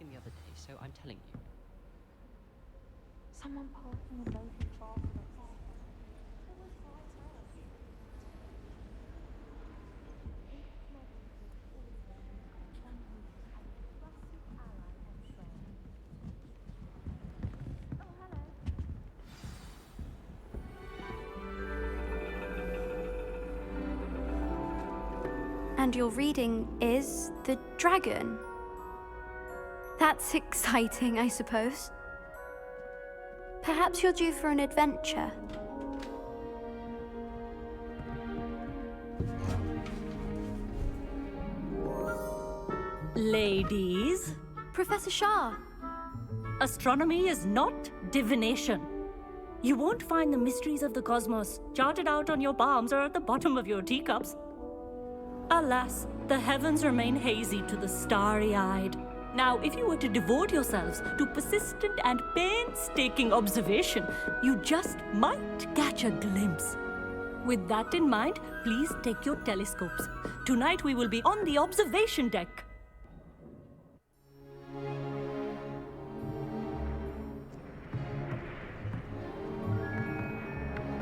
asking the other day, so I'm telling you. Someone parking a vacant bar for the car. It was right out. Oh, hello. And your reading is the dragon. That's exciting, I suppose. Perhaps you're due for an adventure. Ladies, Professor Shah. astronomy is not divination. You won't find the mysteries of the cosmos charted out on your palms or at the bottom of your teacups. Alas, the heavens remain hazy to the starry-eyed. Now, if you were to devote yourselves to persistent and painstaking observation, you just might catch a glimpse. With that in mind, please take your telescopes. Tonight we will be on the observation deck.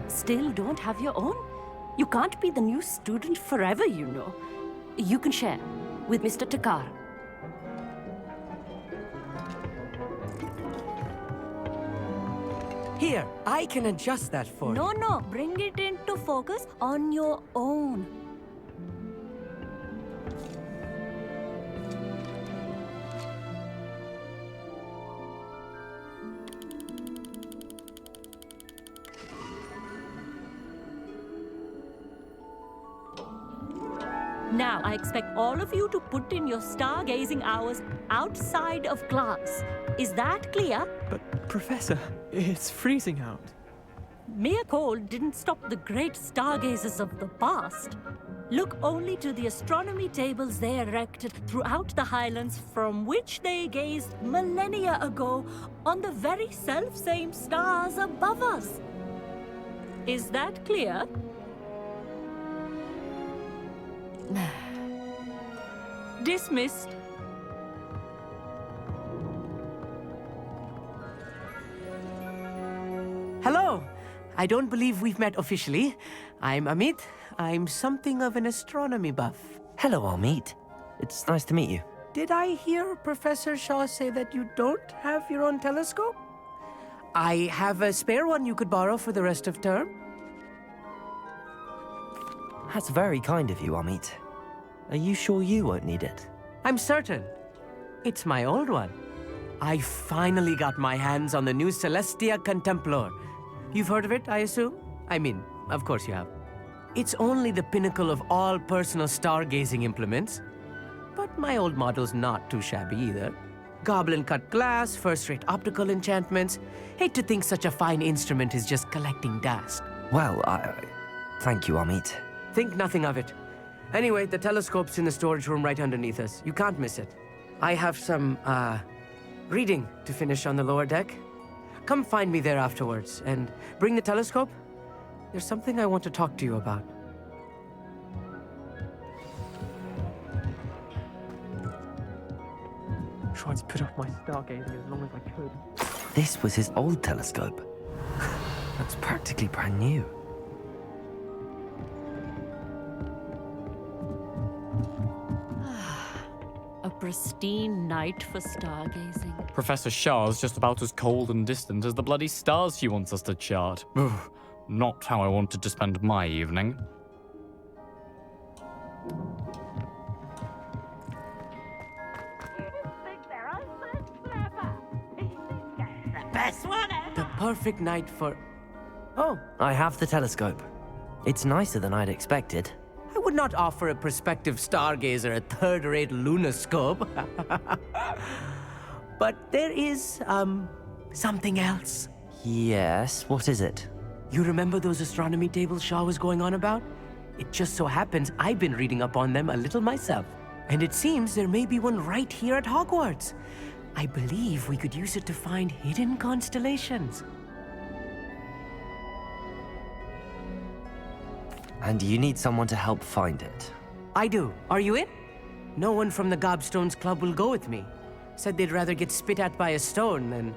Still don't have your own? You can't be the new student forever, you know. You can share with Mr. Takar. Here, I can adjust that for you. No, bring it into focus on your own. Now, I expect all of you to put in your stargazing hours outside of class. Is that clear? But, Professor, it's freezing out. Mere cold didn't stop the great stargazers of the past. Look only to the astronomy tables they erected throughout the highlands from which they gazed millennia ago on the very self-same stars above us. Is that clear? Dismissed. Hello. I don't believe we've met officially. I'm Amit. I'm something of an astronomy buff. Hello, Amit. It's nice to meet you. Did I hear Professor Shaw say that you don't have your own telescope? I have a spare one you could borrow for the rest of term. That's very kind of you, Amit. Are you sure you won't need it? I'm certain. It's my old one. I finally got my hands on the new Celestia Contemplor. You've heard of it, I assume? I mean, of course you have. It's only the pinnacle of all personal stargazing implements. But my old model's not too shabby either. Goblin-cut glass, first-rate optical enchantments. Hate to think such a fine instrument is just collecting dust. Well, thank you, Amit. Think nothing of it. Anyway, the telescope's in the storage room right underneath us. You can't miss it. I have some, reading to finish on the lower deck. Come find me there afterwards, and bring the telescope. There's something I want to talk to you about. Tried to put off my stargazing as long as I could. This was his old telescope. Looks practically brand new. A pristine night for stargazing. Professor Shah's just about as cold and distant as the bloody stars she wants us to chart. Ugh, not how I wanted to spend my evening. The perfect night for... Oh, I have the telescope. It's nicer than I'd expected. I would not offer a prospective stargazer a third-rate lunoscope. But there is, something else. Yes, what is it? You remember those astronomy tables Shaw was going on about? It just so happens I've been reading up on them a little myself. And it seems there may be one right here at Hogwarts. I believe we could use it to find hidden constellations. And you need someone to help find it. I do. Are you in? No one from the Gobstones Club will go with me. said they'd rather get spit at by a stone than...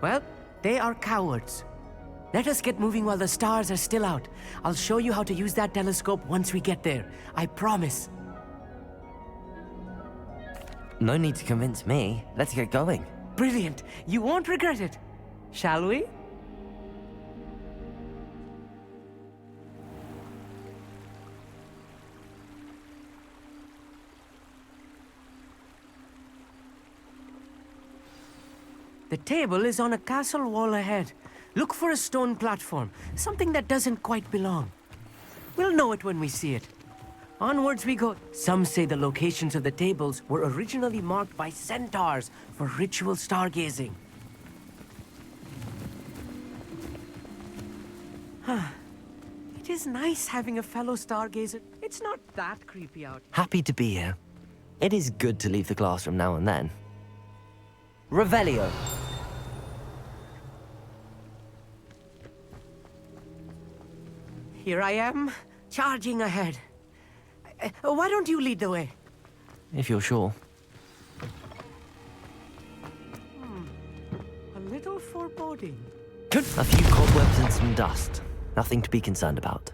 Well, they are cowards. Let us get moving while the stars are still out. I'll show you how to use that telescope once we get there. I promise. No need to convince me. Let's get going. Brilliant. You won't regret it. Shall we? The table is on a castle wall ahead. Look for a stone platform, something that doesn't quite belong. We'll know it when we see it. Onwards we go. Some say the locations of the tables were originally marked by centaurs for ritual stargazing. It is nice having a fellow stargazer. It's not that creepy out. Happy to be here. It is good to leave the classroom now and then. Revelio. Here I am, charging ahead. Why don't you lead the way? If you're sure. A little foreboding. A few cobwebs and some dust. Nothing to be concerned about.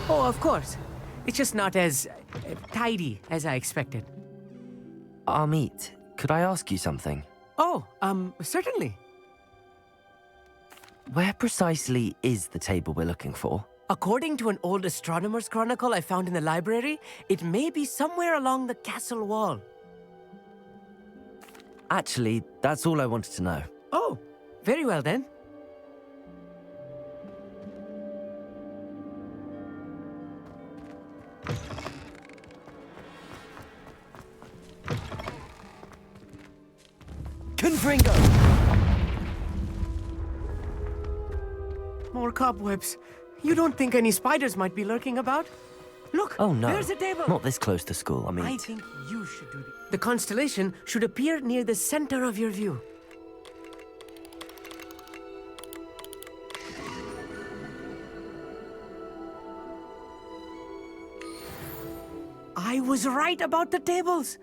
Oh, of course. It's just not as tidy as I expected. Amit, could I ask you something? Oh, certainly. Where precisely is the table we're looking for? According to an old astronomer's chronicle I found in the library, it may be somewhere along the castle wall. Actually, that's all I wanted to know. Oh, very well then. Confringo! More cobwebs. You don't think any spiders might be lurking about? Look, Oh no, there's a table. not this close to school, I Amit. think you should do this. The constellation should appear near the center of your view. I was right about the tables.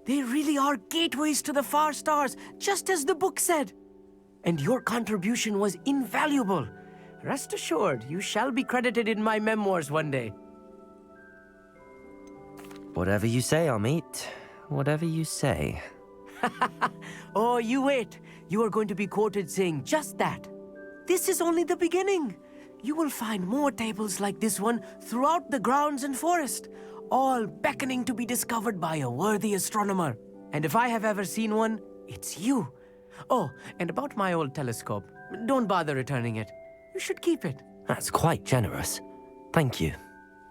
They really are gateways to the far stars, just as the book said. And your contribution was invaluable. Rest assured, you shall be credited in my memoirs one day. Whatever you say, Amit. Whatever you say. Oh, you wait. You are going to be quoted saying just that. This is only the beginning. You will find more tables like this one throughout the grounds and forest, all beckoning to be discovered by a worthy astronomer. And if I have ever seen one, it's you. Oh, and about my old telescope, don't bother returning it. You should keep it. That's quite generous. Thank you.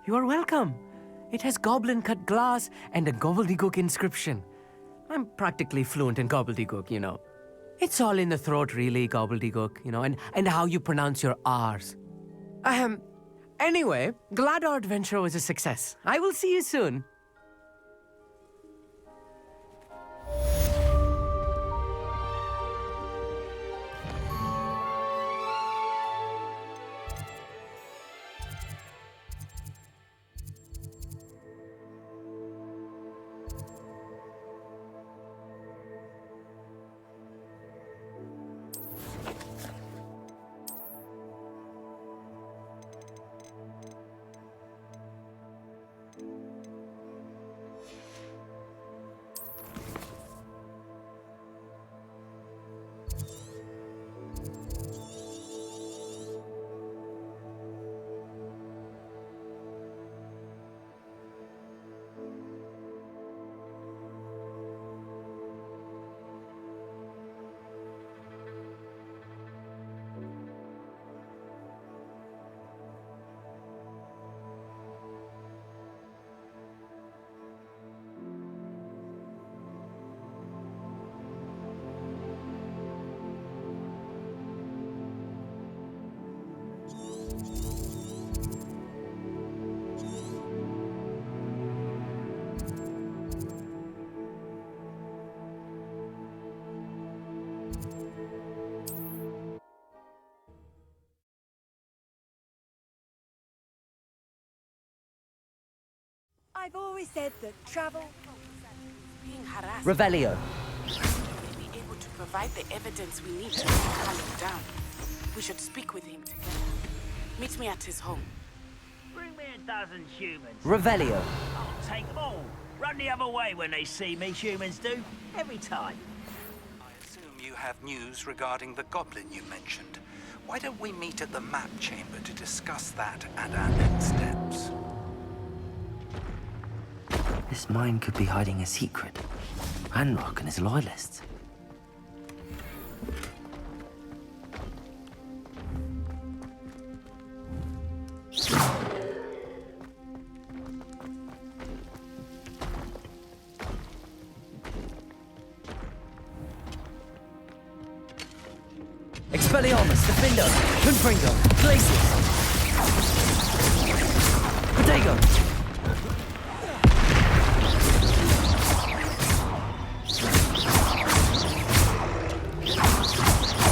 You are welcome. It has goblin-cut glass and a gobbledygook inscription. I'm practically fluent in gobbledygook, you know. It's all in the throat, really, gobbledygook, you know, and how you pronounce your R's. Anyway, glad our adventure was a success. I will see you soon. I've always said that travel... being harassed... Revelio. provide the evidence we need to calm him down. We should speak with him together. Meet me at his home. Bring me a dozen humans. Revelio. I'll take them all. Run the other way when they see me, humans do. Every time. I assume you have news regarding the goblin you mentioned. Why don't we meet at the map chamber to discuss that and our next steps? This mine could be hiding a secret. Ranrock and his loyalists. Expelliarmus, Defender, Confringo, Glacius, Protego,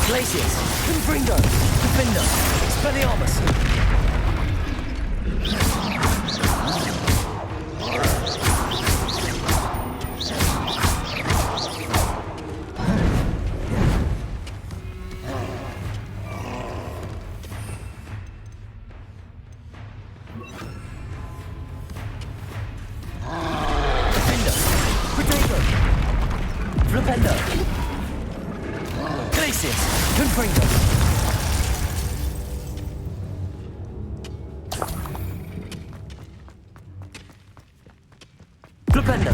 Glacius, Confringo, Defender, Expelliarmus. Flipendo.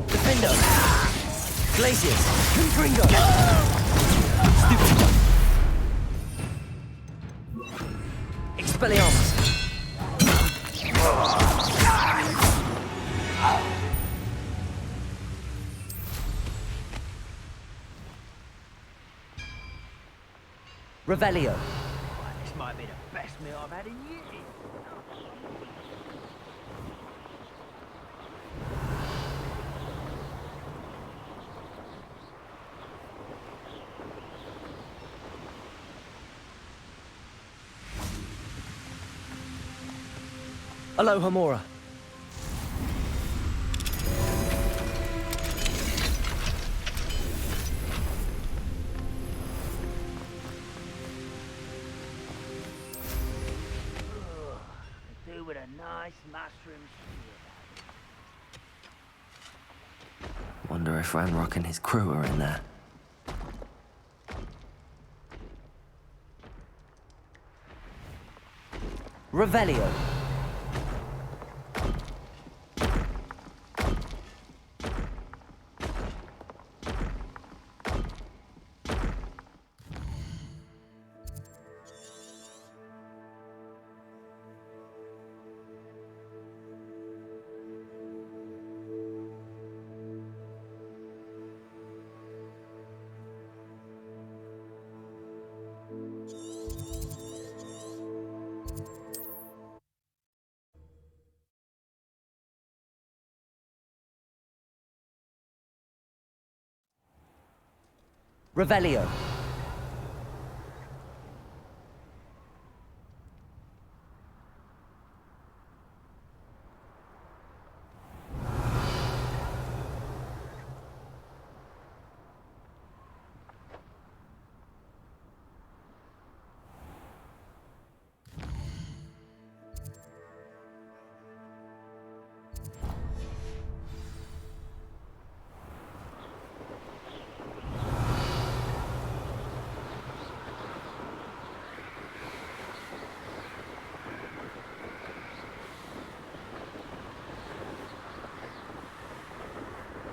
Defendo. Glacius. Confringo. Stupido. Expelliarmus. Revelio. This might be the best meal I've had in years. Aloha Mora. Do with a nice mushroom stew. Wonder if Ranrock and his crew are in there. Revelio. Revelio.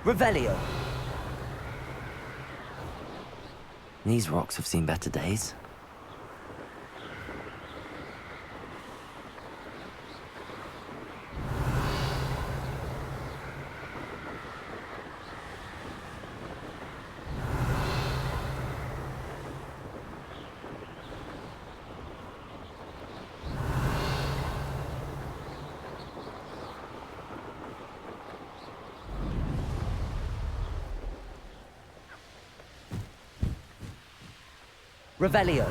Revelio. These rocks have seen better days. Revelio.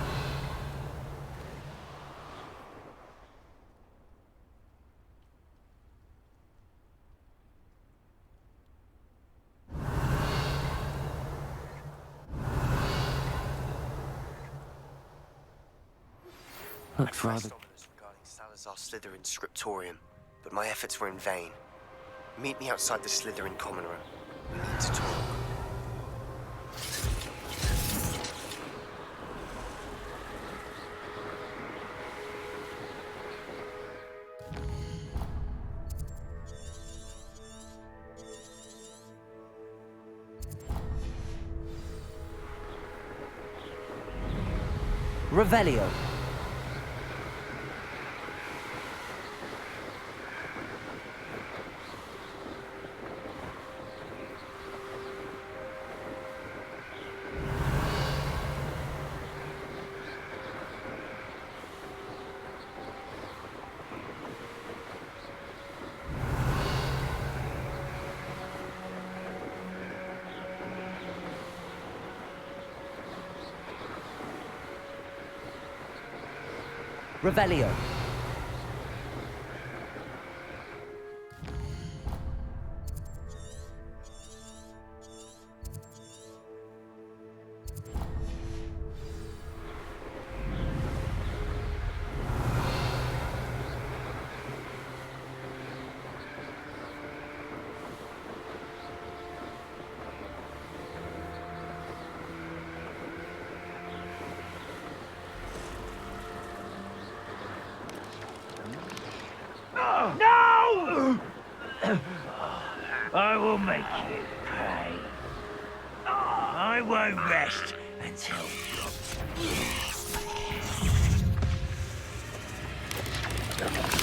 Looked rather ominous regarding Salazar Slytherin's scriptorium, but my efforts were in vain. Meet me outside the Slytherin common room. We need to talk. Revelio. Revelio. No! I will make you pay. I won't rest until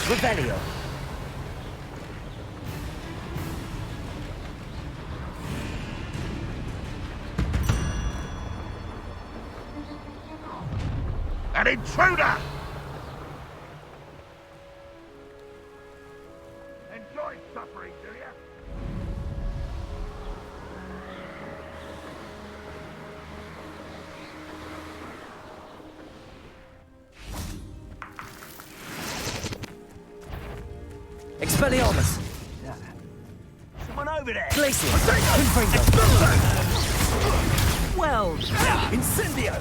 Revelio. an intruder! Enjoy suffering, do you? Expelliarmus! Someone over there! Glacius! Confringo! Well, Incendio!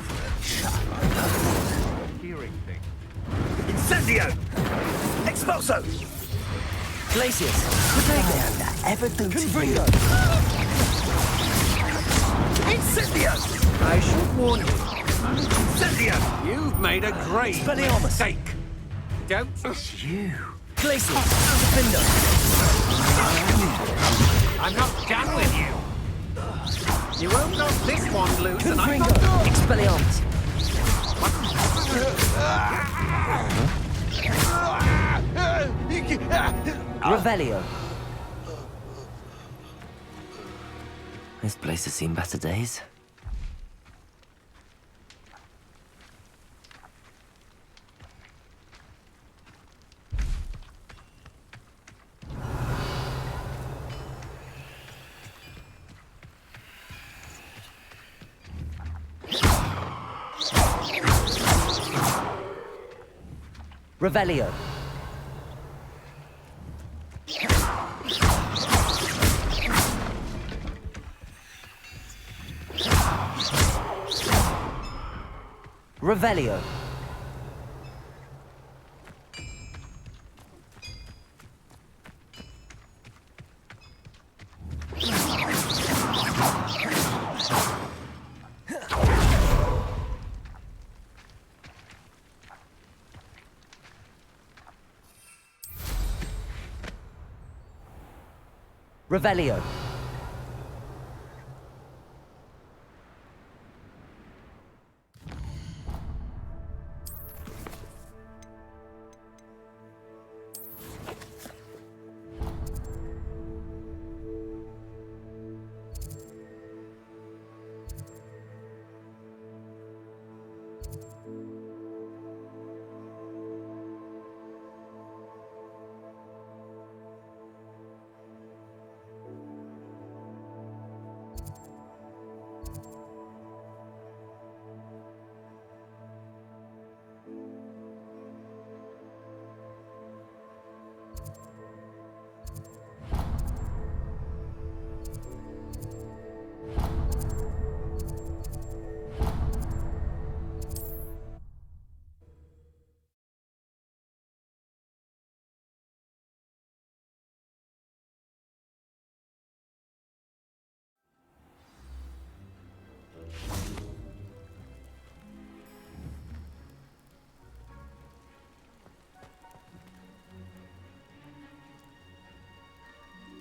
Hearing thing. Incendio! Expulso! Glacius! Everything Confringo! Incendio! I should warn you, Incendio! you've made a grave Expelliarmus! mistake. Don't You. Glacius! Defender! I'm not done with you. You won't knock this one loose, and I'm Confringo! not... Expelliarmus! Revelio. This place has seen better days. Revelio. Revelio. Revelio.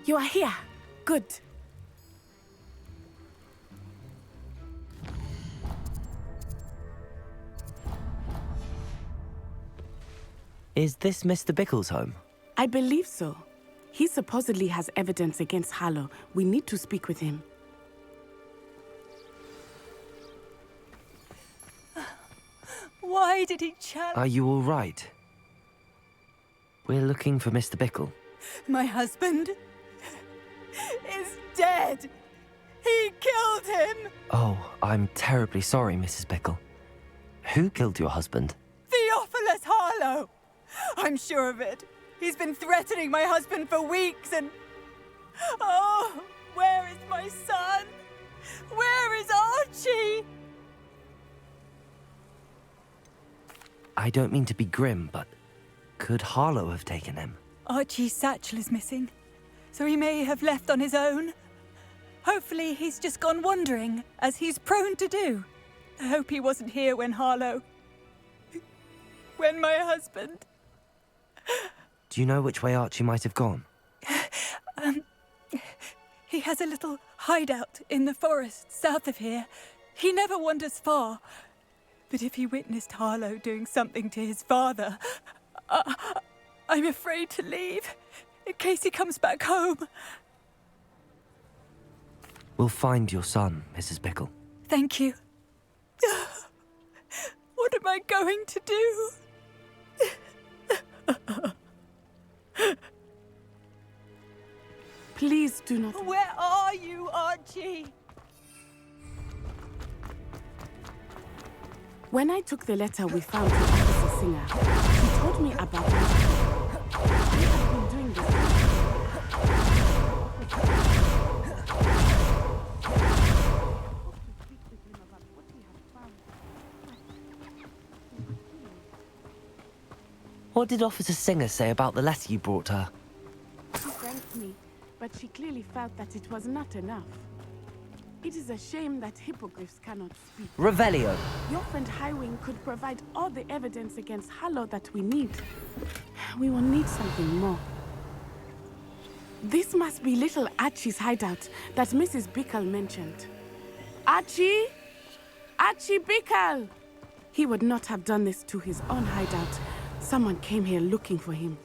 You are here. Good. Is this Mr. Bickle's home? I believe so. He supposedly has evidence against Harlow. We need to speak with him. Why did he challenge? Are you all right? We're looking for Mr. Bickle. My husband is dead. He killed him. Oh, I'm terribly sorry, Mrs. Bickle. Who killed your husband? Theophilus Harlow. I'm sure of it. He's been threatening my husband for weeks and... Oh, where is my son? Where is Archie? I don't mean to be grim, but could Harlow have taken him? Archie's satchel is missing, so he may have left on his own. Hopefully he's just gone wandering, as he's prone to do. I hope he wasn't here when when my husband... Do you know which way Archie might have gone? He has a little hideout in the forest south of here. He never wanders far. But if he witnessed Harlow doing something to his father, I'm afraid to leave, in case he comes back home. We'll find your son, Mrs. Bickle. Thank you. What am I going to do? Please do not... Where are you, Archie? When I took the letter we found to Officer Singer, she told me about it. We have been doing this. What did Officer Singer say about the letter you brought her? She thanked me, but she clearly felt that it was not enough. It is a shame that hippogriffs cannot speak. Revelio. Your friend Highwing could provide all the evidence against Harlow that we need. We will need something more. This must be little Archie's hideout that Mrs. Bickle mentioned. Archie? Archie Bickle! He would not have done this to his own hideout. Someone came here looking for him.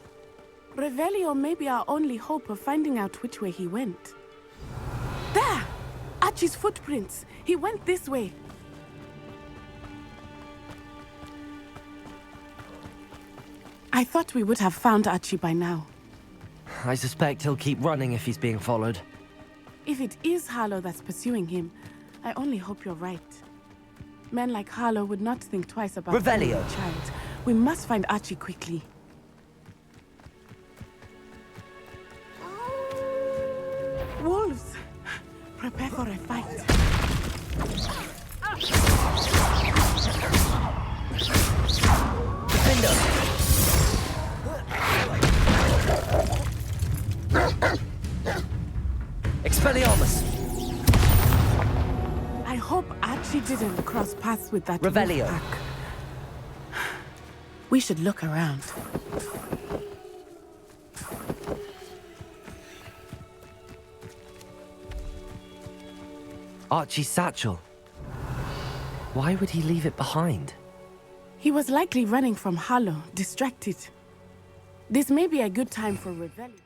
Revelio may be our only hope of finding out which way he went. There! Archie's footprints. He went this way. I thought we would have found Archie by now. I suspect he'll keep running if he's being followed. If it is Harlow that's pursuing him, I only hope you're right. Men like Harlow would not think twice about killing a child. We must find Archie quickly. Wolves! Prepare for a fight. Expelliarmus! I hope Archie didn't cross paths with that Revelio. wolf pack. We should look around. Archie's satchel. Why would he leave it behind? He was likely running from Harlow, distracted. This may be a good time for rebellion.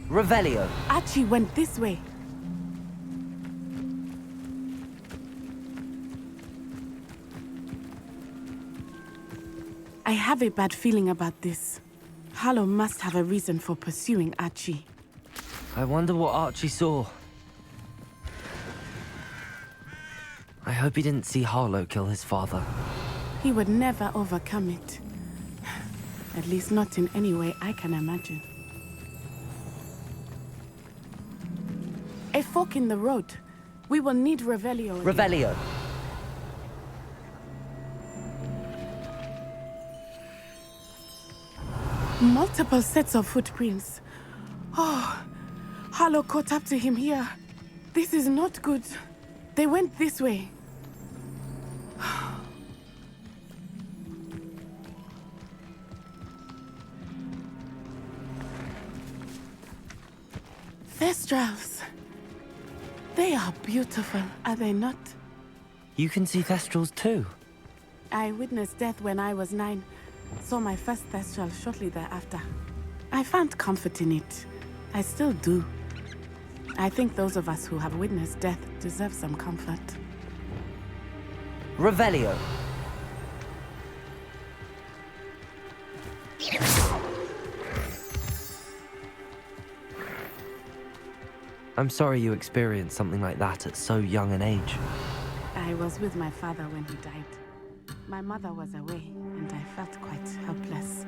Revelio. Archie went this way. I have a bad feeling about this. Harlow must have a reason for pursuing Archie. I wonder what Archie saw. I hope he didn't see Harlow kill his father. He would never overcome it. At least not in any way I can imagine. A fork in the road. We will need Revelio. Revelio. Multiple sets of footprints. Oh, Harlow caught up to him here. This is not good. They went this way. Thestrals. They are beautiful, are they not? You can see Thestrals too. I witnessed death when I was 9. Saw my first Thestral shortly thereafter. I found comfort in it. I still do. I think those of us who have witnessed death deserve some comfort. Revelio. I'm sorry you experienced something like that at so young an age. I was with my father when he died. My mother was away, and I felt quite helpless.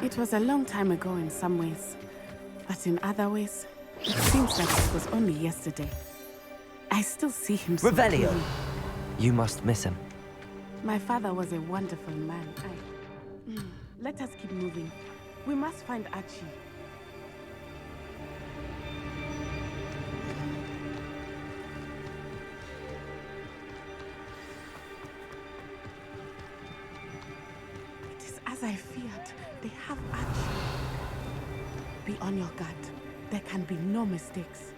It was a long time ago in some ways, but in other ways, it seems like it was only yesterday. I still see him so Revelio. clearly. You must miss him. My father was a wonderful man. Let us keep moving. We must find Archie. It is as I feared. They have Archie. Be on your guard. There can be no mistakes.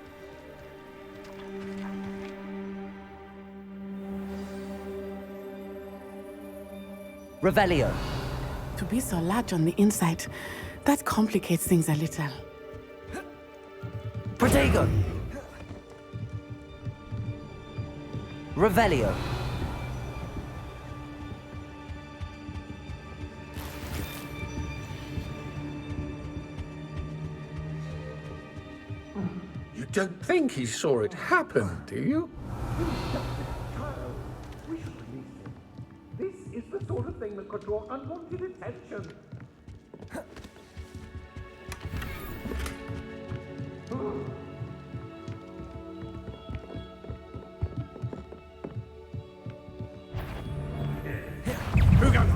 Revelio. To be so large on the inside, that complicates things a little. Protego. Revelio. You don't think he saw it happen, do you? This is the sort of thing that could draw unwanted attention.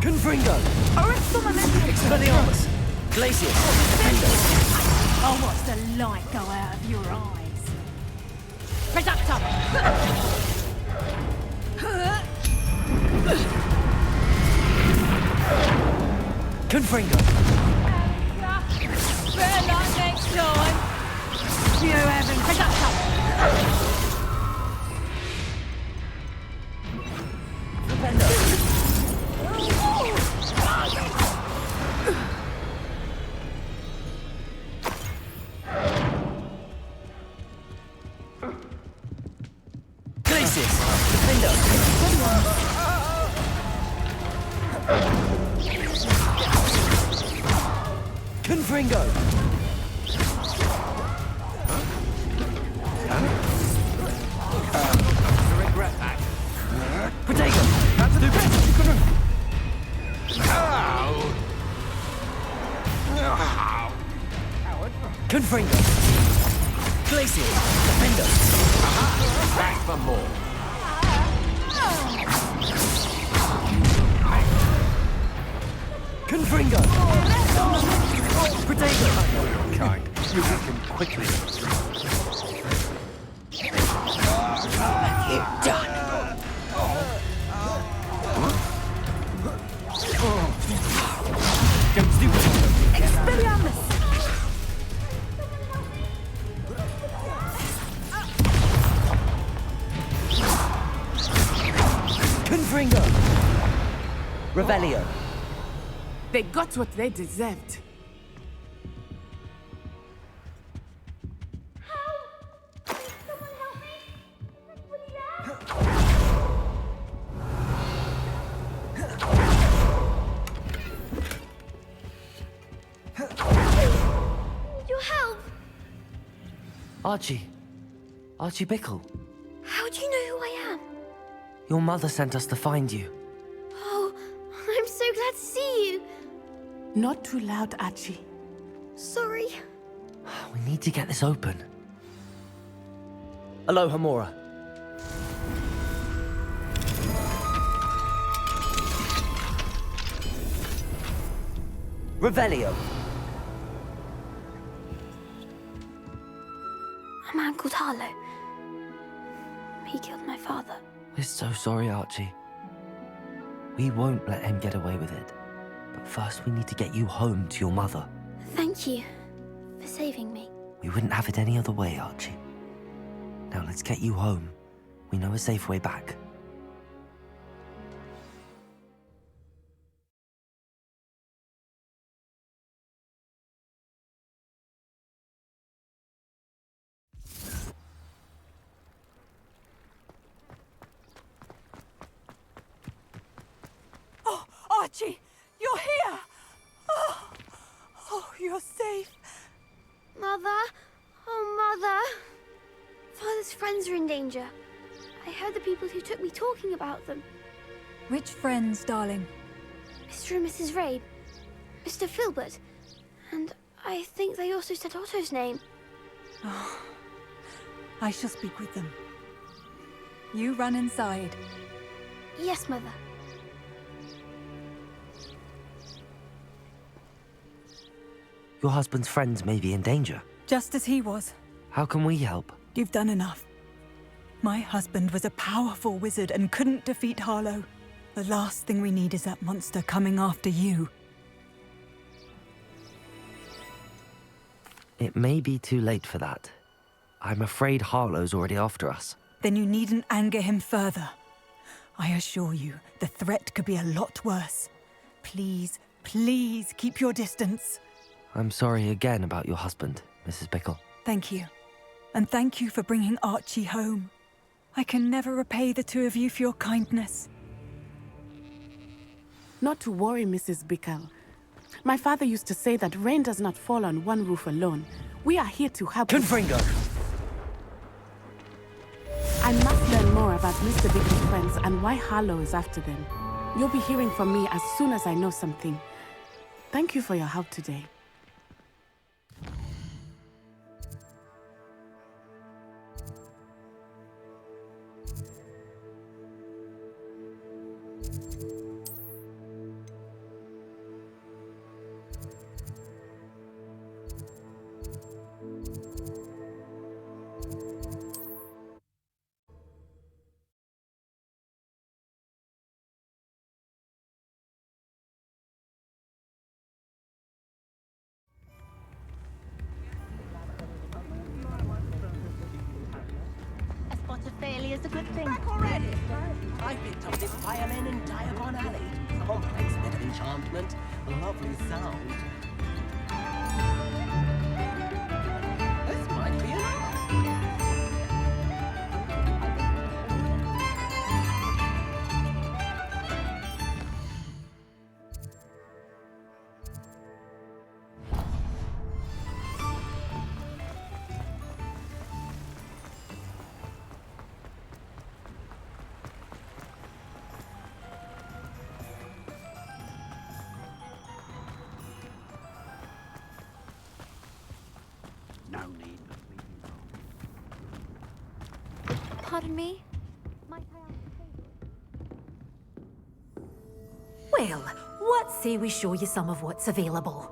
Confringo. Expelliarmus. Glacius. I'll watch the light go out of your eyes. Reductor! Confringo. Better luck next time. You haven't. Reductor! Glacius. Defender. Confringo. Regret that. Protego. That's the best you could have. Confringo. Glacius. Defender. Back for more. Confringo. Protego. Kind. You weaken quickly. You're done. Expelliarmus! Confringo. Revelio. They got what they deserved. Your help! Archie. Archie Bickle. How do you know who I am? Your mother sent us to find you. Oh, I'm so glad to see you. Not too loud, Archie. Sorry. We need to get this open. Aloha, Mora. Revelio. A man called Harlow. He killed my father. We're so sorry, Archie. We won't let him get away with it. But first we need to get you home to your mother. Thank you for saving me. We wouldn't have it any other way, Archie. Now let's get you home. We know a safe way back. Oh, Archie, you're here! Oh, you're safe. Mother? Oh, Mother. Father's friends are in danger. I heard the people who took me talking about them. Which friends, darling? Mr. and Mrs. Ray, Mr. Filbert, and I think they also said Otto's name. Oh, I shall speak with them. You run inside. Yes, Mother. Your husband's friends may be in danger. Just as he was. How can we help? You've done enough. My husband was a powerful wizard and couldn't defeat Harlow. The last thing we need is that monster coming after you. It may be too late for that. I'm afraid Harlow's already after us. Then you needn't anger him further. I assure you, the threat could be a lot worse. Please, please keep your distance. I'm sorry again about your husband, Mrs. Bickle. Thank you. And thank you for bringing Archie home. I can never repay the two of you for your kindness. Not to worry, Mrs. Bickle. My father used to say that rain does not fall on one roof alone. We are here to help. Confringo! I must learn more about Mr. Bickle's friends and why Harlow is after them. You'll be hearing from me as soon as I know something. Thank you for your help today. Failure's a good thing. Back already! I picked up this violin in Diagon Alley. Complex bit of enchantment. Lovely sound. This might be enough. No need for speaking. Pardon me? Might I ask a favor? Well, what say we show you some of what's available?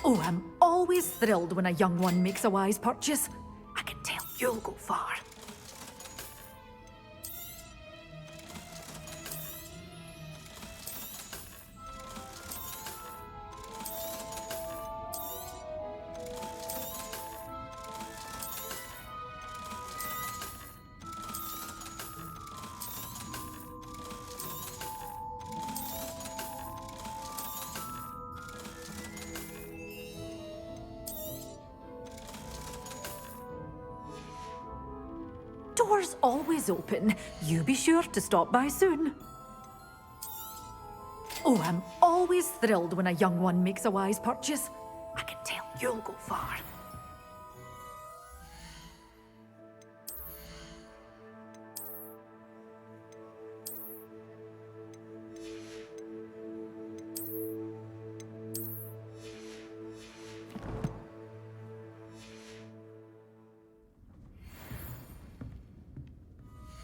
Oh, I'm always thrilled when a young one makes a wise purchase. I can tell you'll go far. Doors always open. You be sure to stop by soon. Oh, I'm always thrilled when a young one makes a wise purchase. I can tell you'll go far.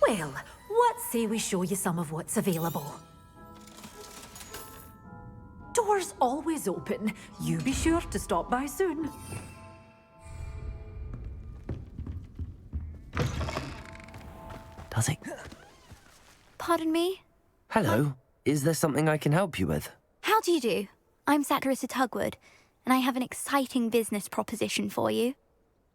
Well, what say we show you some of what's available? Doors always open. You be sure to stop by soon. Does it? Pardon me? Hello. Is there something I can help you with? How do you do? I'm Saccharissa Tugwood, and I have an exciting business proposition for you.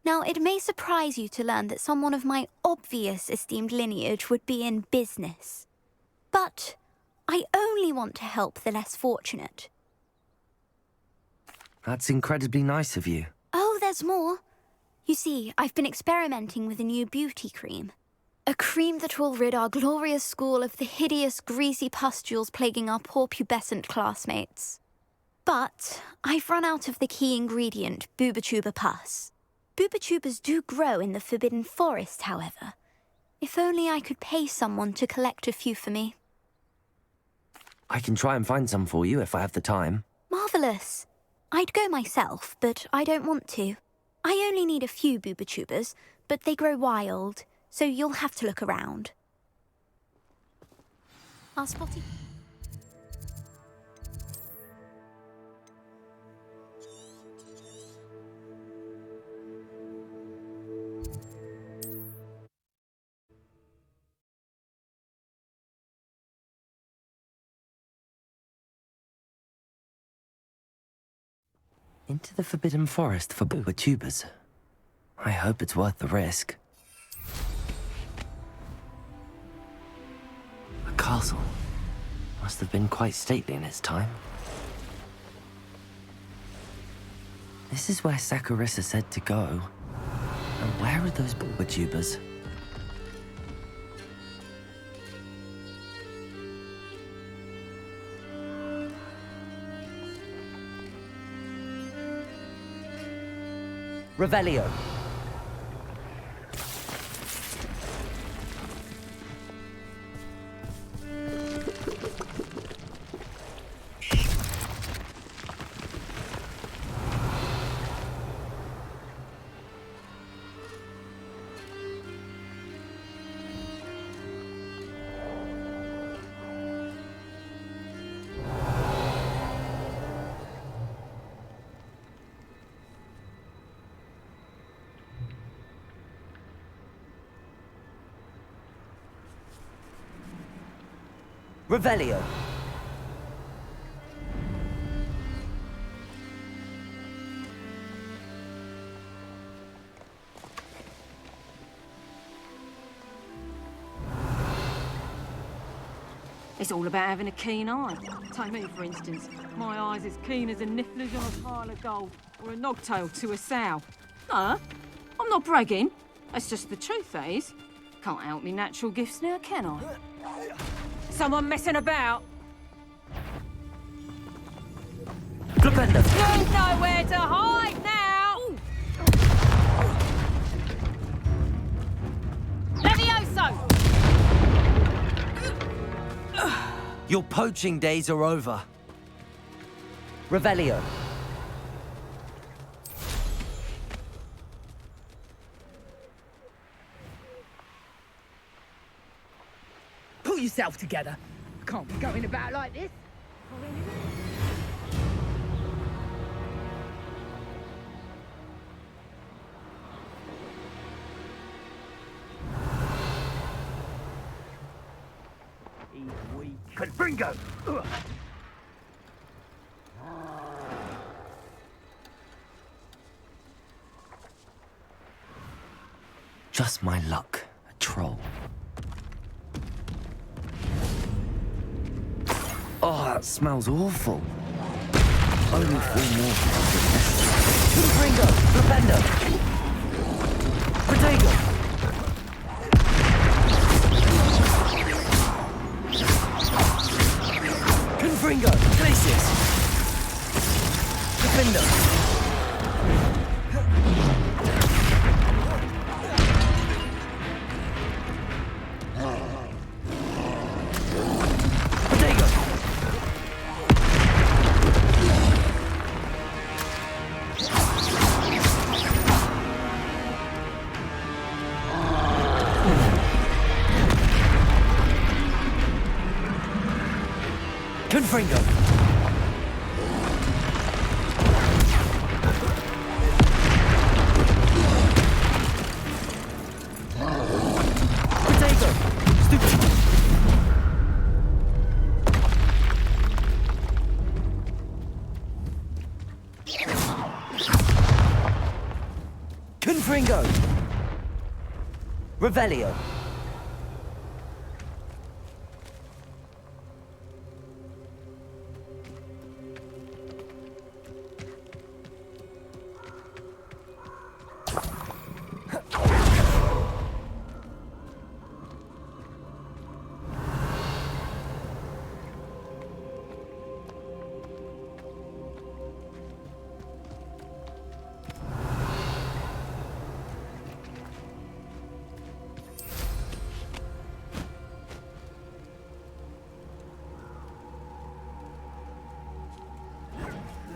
Now, it may surprise you to learn that someone of my obvious esteemed lineage would be in business. But I only want to help the less fortunate. That's incredibly nice of you. Oh, there's more. You see, I've been experimenting with a new beauty cream. A cream that will rid our glorious school of the hideous, greasy pustules plaguing our poor pubescent classmates. But I've run out of the key ingredient, Booba-Tuba pus. Booba-Tubas do grow in the Forbidden Forest, however. If only I could pay someone to collect a few for me. I can try and find some for you if I have the time. Marvellous. I'd go myself, but I don't want to. I only need a few Booba-Tubas, but they grow wild, so you'll have to look around. Our spotty... Into the Forbidden Forest for Booba-Tubas. I hope it's worth the risk. A castle. Must have been quite stately in its time. This is where Saccharissa said to go. And where are those Booba-Tubas? Revelio. Revelio. It's all about having a keen eye. Take me, for instance. My eye's as keen as a niffler's on a pile of gold, or a nogtail to a sow. No, I'm not bragging. That's just the truth, that is. Can't help me natural gifts now, can I? Someone messing about? Glupenda. There's nowhere to hide now! Levioso! Your poaching days are over. Revelio. Pull yourself together. Can't be going about like this. He's weak. Confringo! Just my luck. A troll. Oh, that smells awful. Only 3 more. Confringo! Glupenda! Protego! Confringo! Glacius! Glupenda! Confringo! Potato! Confringo! Revelio!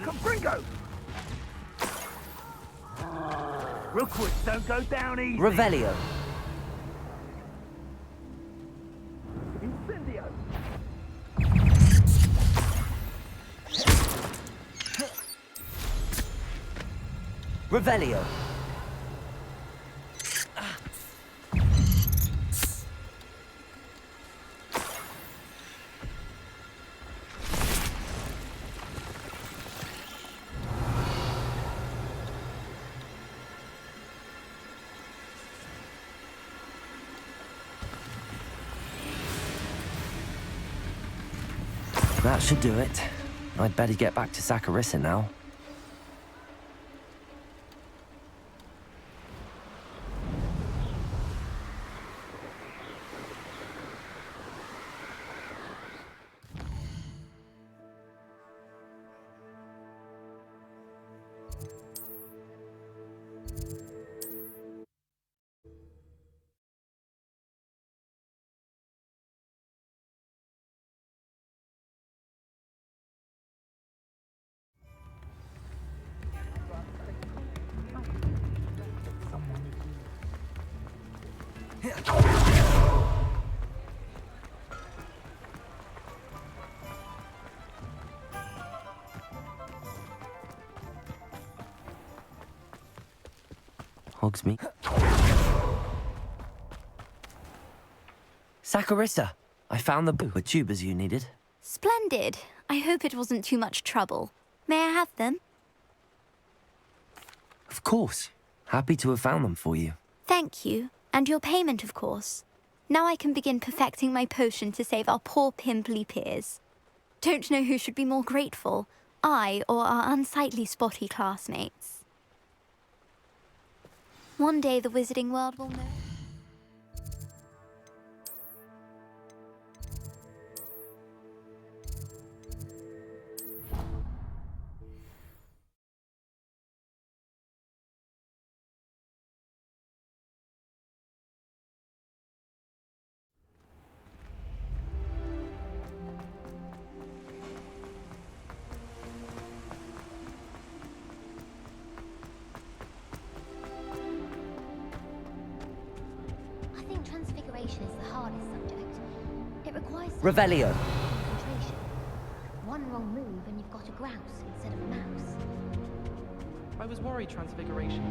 Confringo! Rookwoods don't go down easy. Revelio! Incendio! Revelio! That should do it. I'd better get back to Saccharissa now. Hogsmeade. Saccharissa, I found the tubers you needed. Splendid. I hope it wasn't too much trouble. May I have them? Of course. Happy to have found them for you. Thank you. And your payment, of course. Now I can begin perfecting my potion to save our poor pimply peers. Don't know who should be more grateful, I or our unsightly spotty classmates. One day the wizarding world will know. Transfiguration is the hardest subject. It requires Revelio. concentration. One wrong move and you've got a grouse instead of a mouse. I was worried Transfiguration.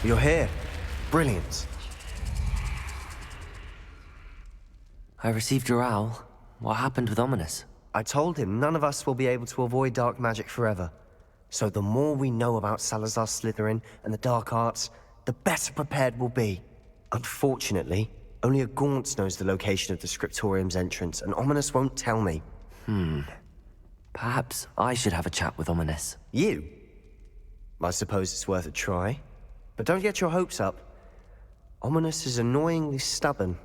You're here. Brilliant. I received your owl. What happened with Ominous? I told him none of us will be able to avoid dark magic forever. So the more we know about Salazar Slytherin and the dark arts, the better prepared we'll be. Unfortunately, only a Gaunt knows the location of the Scriptorium's entrance, and Ominous won't tell me. Perhaps I should have a chat with Ominous. You? I suppose it's worth a try. But don't get your hopes up. Ominous is annoyingly stubborn.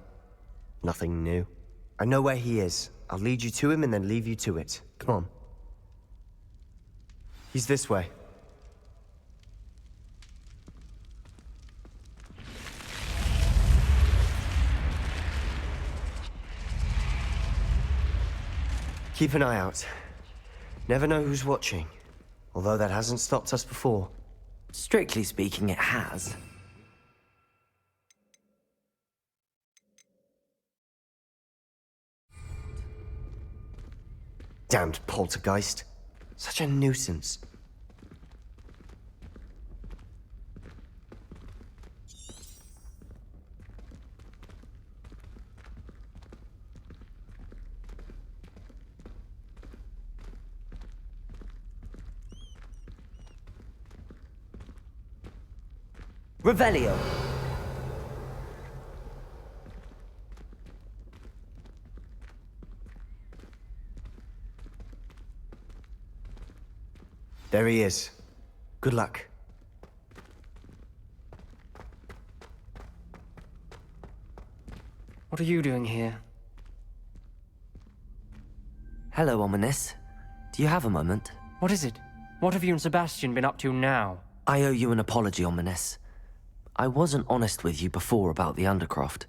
Nothing new. I know where he is. I'll lead you to him and then leave you to it. Come on. He's this way. Keep an eye out. Never know who's watching. Although that hasn't stopped us before. Strictly speaking, it has. Damned poltergeist. Such a nuisance. Revelio. There he is. Good luck. What are you doing here? Hello, Ominous. Do you have a moment? What is it? What have you and Sebastian been up to now? I owe you an apology, Ominous. I wasn't honest with you before about the Undercroft.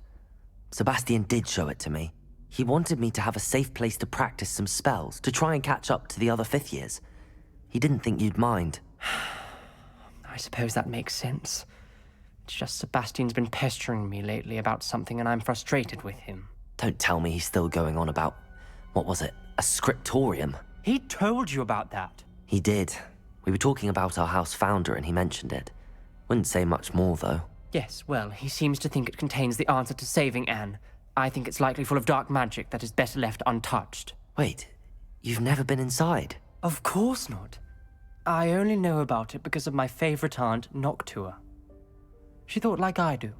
Sebastian did show it to me. He wanted me to have a safe place to practice some spells, to try and catch up to the other fifth years. He didn't think you'd mind. I suppose that makes sense. It's just Sebastian's been pestering me lately about something and I'm frustrated with him. Don't tell me he's still going on about, what was it, a scriptorium? He told you about that. He did. We were talking about our house founder and he mentioned it. Wouldn't say much more, though. Yes, well, he seems to think it contains the answer to saving Anne. I think it's likely full of dark magic that is better left untouched. Wait, you've never been inside? Of course not. I only know about it because of my favorite aunt, Noctua. She thought like I do.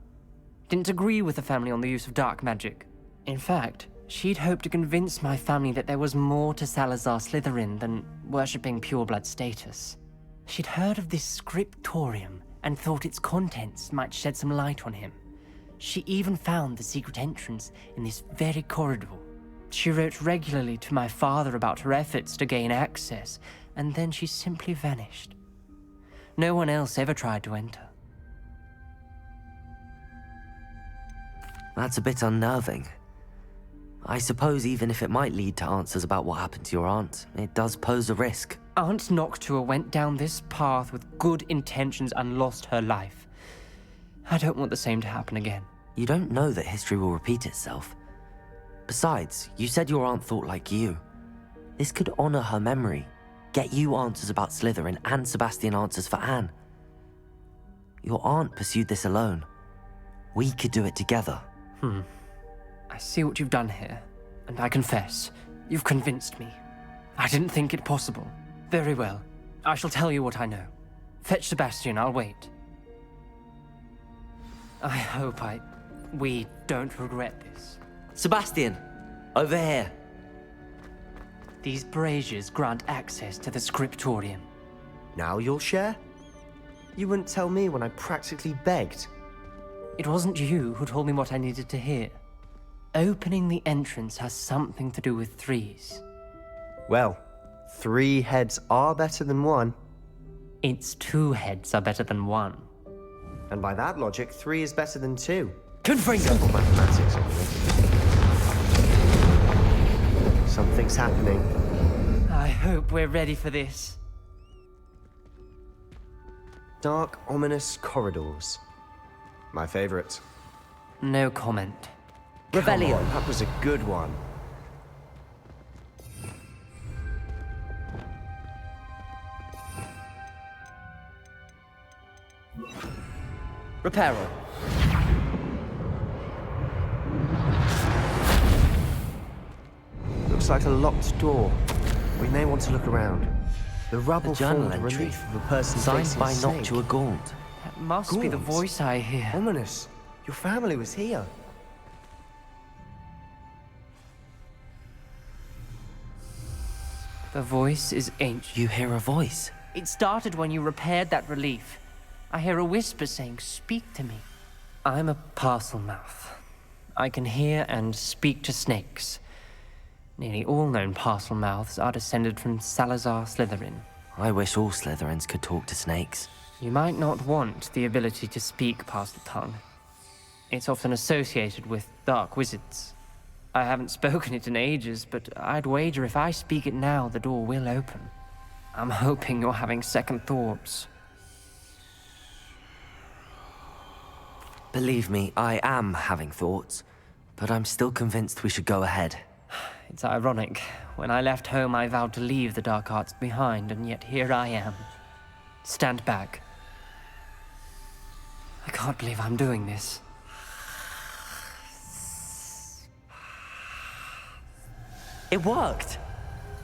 Didn't agree with the family on the use of dark magic. In fact, she'd hoped to convince my family that there was more to Salazar Slytherin than worshipping pureblood status. She'd heard of this scriptorium and thought its contents might shed some light on him. She even found the secret entrance in this very corridor. She wrote regularly to my father about her efforts to gain access, and then she simply vanished. No one else ever tried to enter. That's a bit unnerving. I suppose even if it might lead to answers about what happened to your aunt, it does pose a risk. Aunt Noctua went down this path with good intentions and lost her life. I don't want the same to happen again. You don't know that history will repeat itself. Besides, you said your aunt thought like you. This could honor her memory, get you answers about Slytherin and Sebastian answers for Anne. Your aunt pursued this alone. We could do it together. I see what you've done here, and I confess, you've convinced me. I didn't think it possible. Very well. I shall tell you what I know. Fetch Sebastian, I'll wait. I hope we don't regret this. Sebastian! Over here! These braziers grant access to the scriptorium. Now you'll share? You wouldn't tell me when I practically begged. It wasn't you who told me what I needed to hear. Opening the entrance has something to do with threes. Well, 3 heads are better than 1. Its 2 heads are better than 1. And by that logic, 3 is better than 2. Confringo! Simple mathematics, only. Something's happening. I hope we're ready for this. Dark, ominous corridors. My favorite. No comment. Revelio. That was a good one. Reparo. Looks like a locked door. We may want to look around. The rubble A journal formed entry. relief of a person Signed facing by a snake. Noctua Gaunt. That must be the Gaunt? voice I hear. Ominous. Your family was here. The voice is ancient. You hear a voice? It started when you repaired that relief. I hear a whisper saying, "Speak to me." I'm a parcel mouth. I can hear and speak to snakes. Nearly all known parcel mouths are descended from Salazar Slytherin. I wish all Slytherins could talk to snakes. You might not want the ability to speak past the tongue. It's often associated with dark wizards. I haven't spoken it in ages, but I'd wager if I speak it now, the door will open. I'm hoping you're having second thoughts. Believe me, I am having thoughts, but I'm still convinced we should go ahead. It's ironic. When I left home, I vowed to leave the dark arts behind, and yet here I am. Stand back. I can't believe I'm doing this. It worked!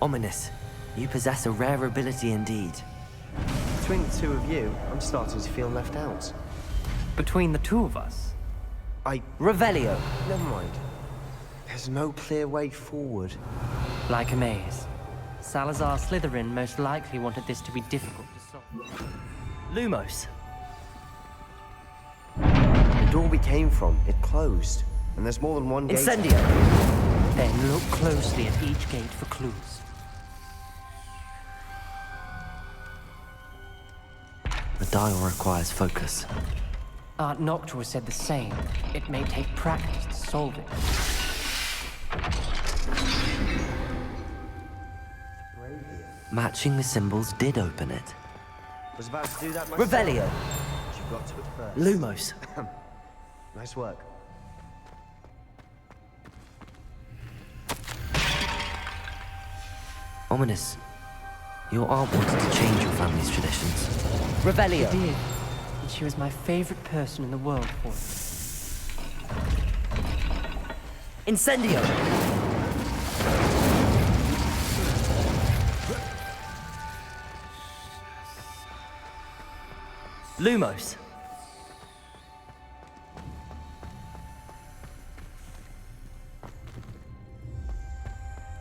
Ominous, you possess a rare ability indeed. Between the two of you, I'm starting to feel left out. Between the two of us? Revelio! Never mind. There's no clear way forward. Like a maze. Salazar Slytherin most likely wanted this to be difficult to solve. Lumos! The door we came from, it closed. And there's more than one gate. Incendio! Then look closely at each gate for clues. The dial requires focus. Aunt Noctua said the same. It may take practice to solve it. Matching the symbols did open it. Was about to do that myself. Revelio! But you got to it first. Lumos! Nice work. Ominous, your aunt wanted to change your family's traditions. Revelio! She did. And she was my favorite person in the world for it. Incendio! Lumos!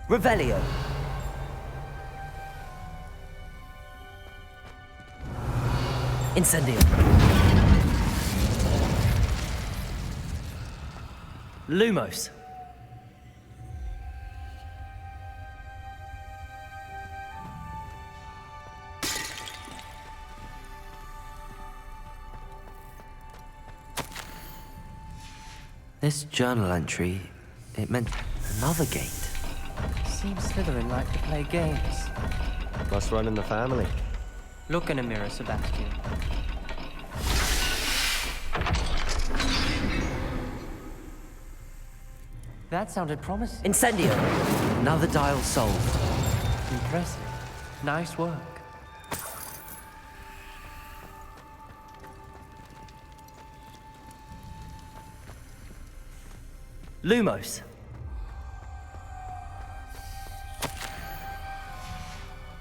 Revelio! Incendio! Lumos! This journal entry, it meant another gate. Seems Slytherin like to play games. Must run in the family. Look in a mirror, Sebastian. That sounded promising. Incendio! Another dial solved. Impressive. Nice work. Lumos!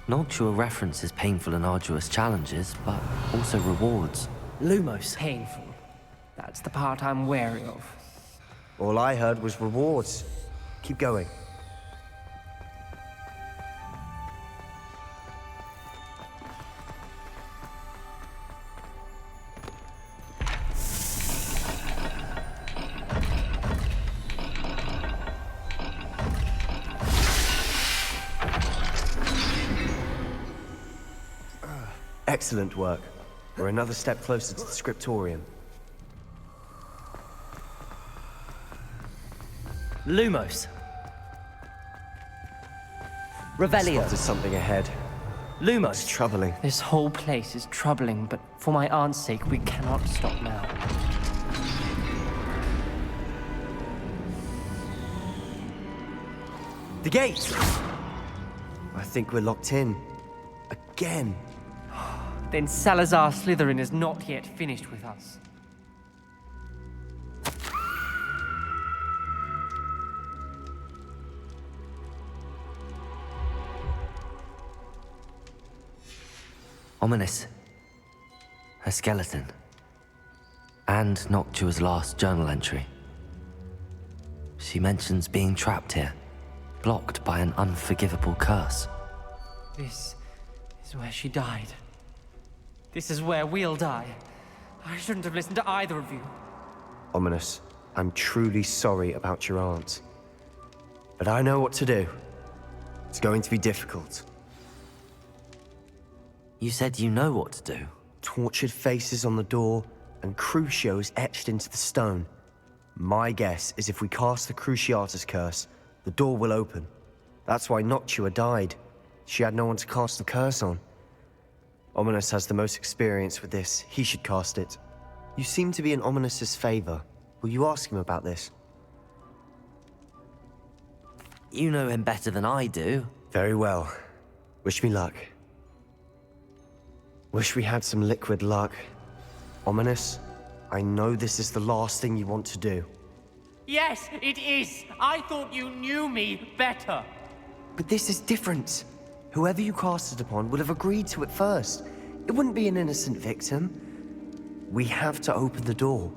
Noctua references painful and arduous challenges, but also rewards. Lumos! Painful. That's the part I'm wary of. All I heard was rewards. Keep going. Excellent work. We're another step closer to the scriptorium. Lumos! Revelio! Spotted something ahead. Lumos! It's troubling. This whole place is troubling, but for my aunt's sake, we cannot stop now. The gate! I think we're locked in. Again. Then Salazar Slytherin is not yet finished with us. Ominous. Her skeleton. And Noctua's last journal entry. She mentions being trapped here, blocked by an unforgivable curse. This is where she died. This is where we'll die. I shouldn't have listened to either of you. Ominous, I'm truly sorry about your aunt. But I know what to do. It's going to be difficult. You said you know what to do. Tortured faces on the door, and Crucios etched into the stone. My guess is if we cast the Cruciatus curse, the door will open. That's why Noctua died. She had no one to cast the curse on. Ominous has the most experience with this. He should cast it. You seem to be in Ominous's favor. Will you ask him about this? You know him better than I do. Very well. Wish me luck. Wish we had some liquid luck. Ominous, I know this is the last thing you want to do. Yes, it is. I thought you knew me better. But this is different. Whoever you cast it upon would have agreed to it first. It wouldn't be an innocent victim. We have to open the door.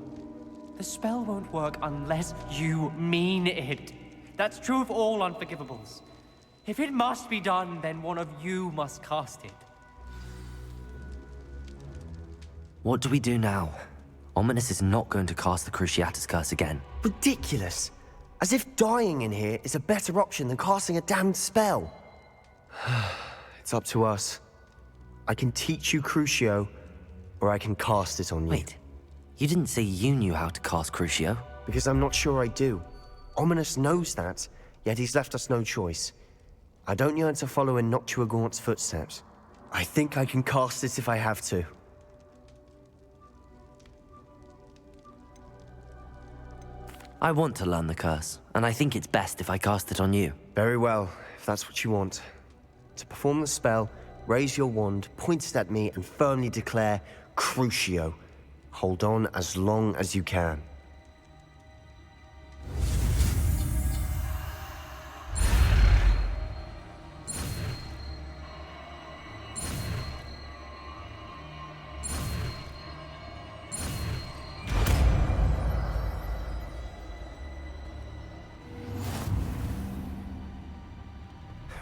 The spell won't work unless you mean it. That's true of all unforgivables. If it must be done, then one of you must cast it. What do we do now? Ominous is not going to cast the Cruciatus Curse again. Ridiculous. As if dying in here is a better option than casting a damned spell. It's up to us. I can teach you Crucio, or I can cast it on you. Wait, you didn't say you knew how to cast Crucio? Because I'm not sure I do. Ominous knows that, yet he's left us no choice. I don't yearn to follow in Noctua Gaunt's footsteps. I think I can cast it if I have to. I want to learn the curse, and I think it's best if I cast it on you. Very well, if that's what you want. To perform the spell, raise your wand, point it at me, and firmly declare, Crucio. Hold on as long as you can.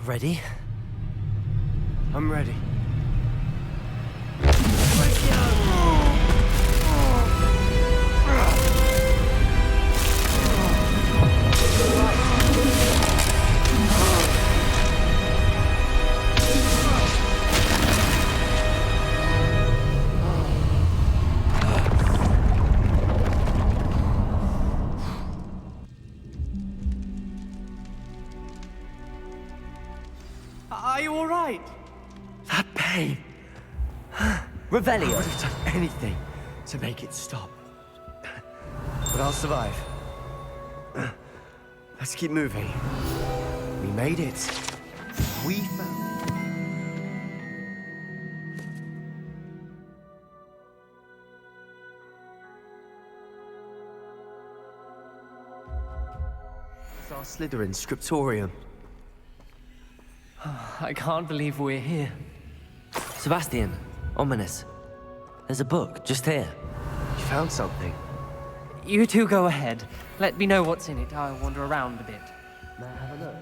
Ready? I'm ready. Are you all right? That pain. Revelio. I would have done anything to make it stop. But I'll survive. Let's keep moving. We made it. We found... It's our Slytherin scriptorium. I can't believe we're here. Sebastian, Ominous. There's a book just here. You found something? You two go ahead. Let me know what's in it. I'll wander around a bit. May I have a look?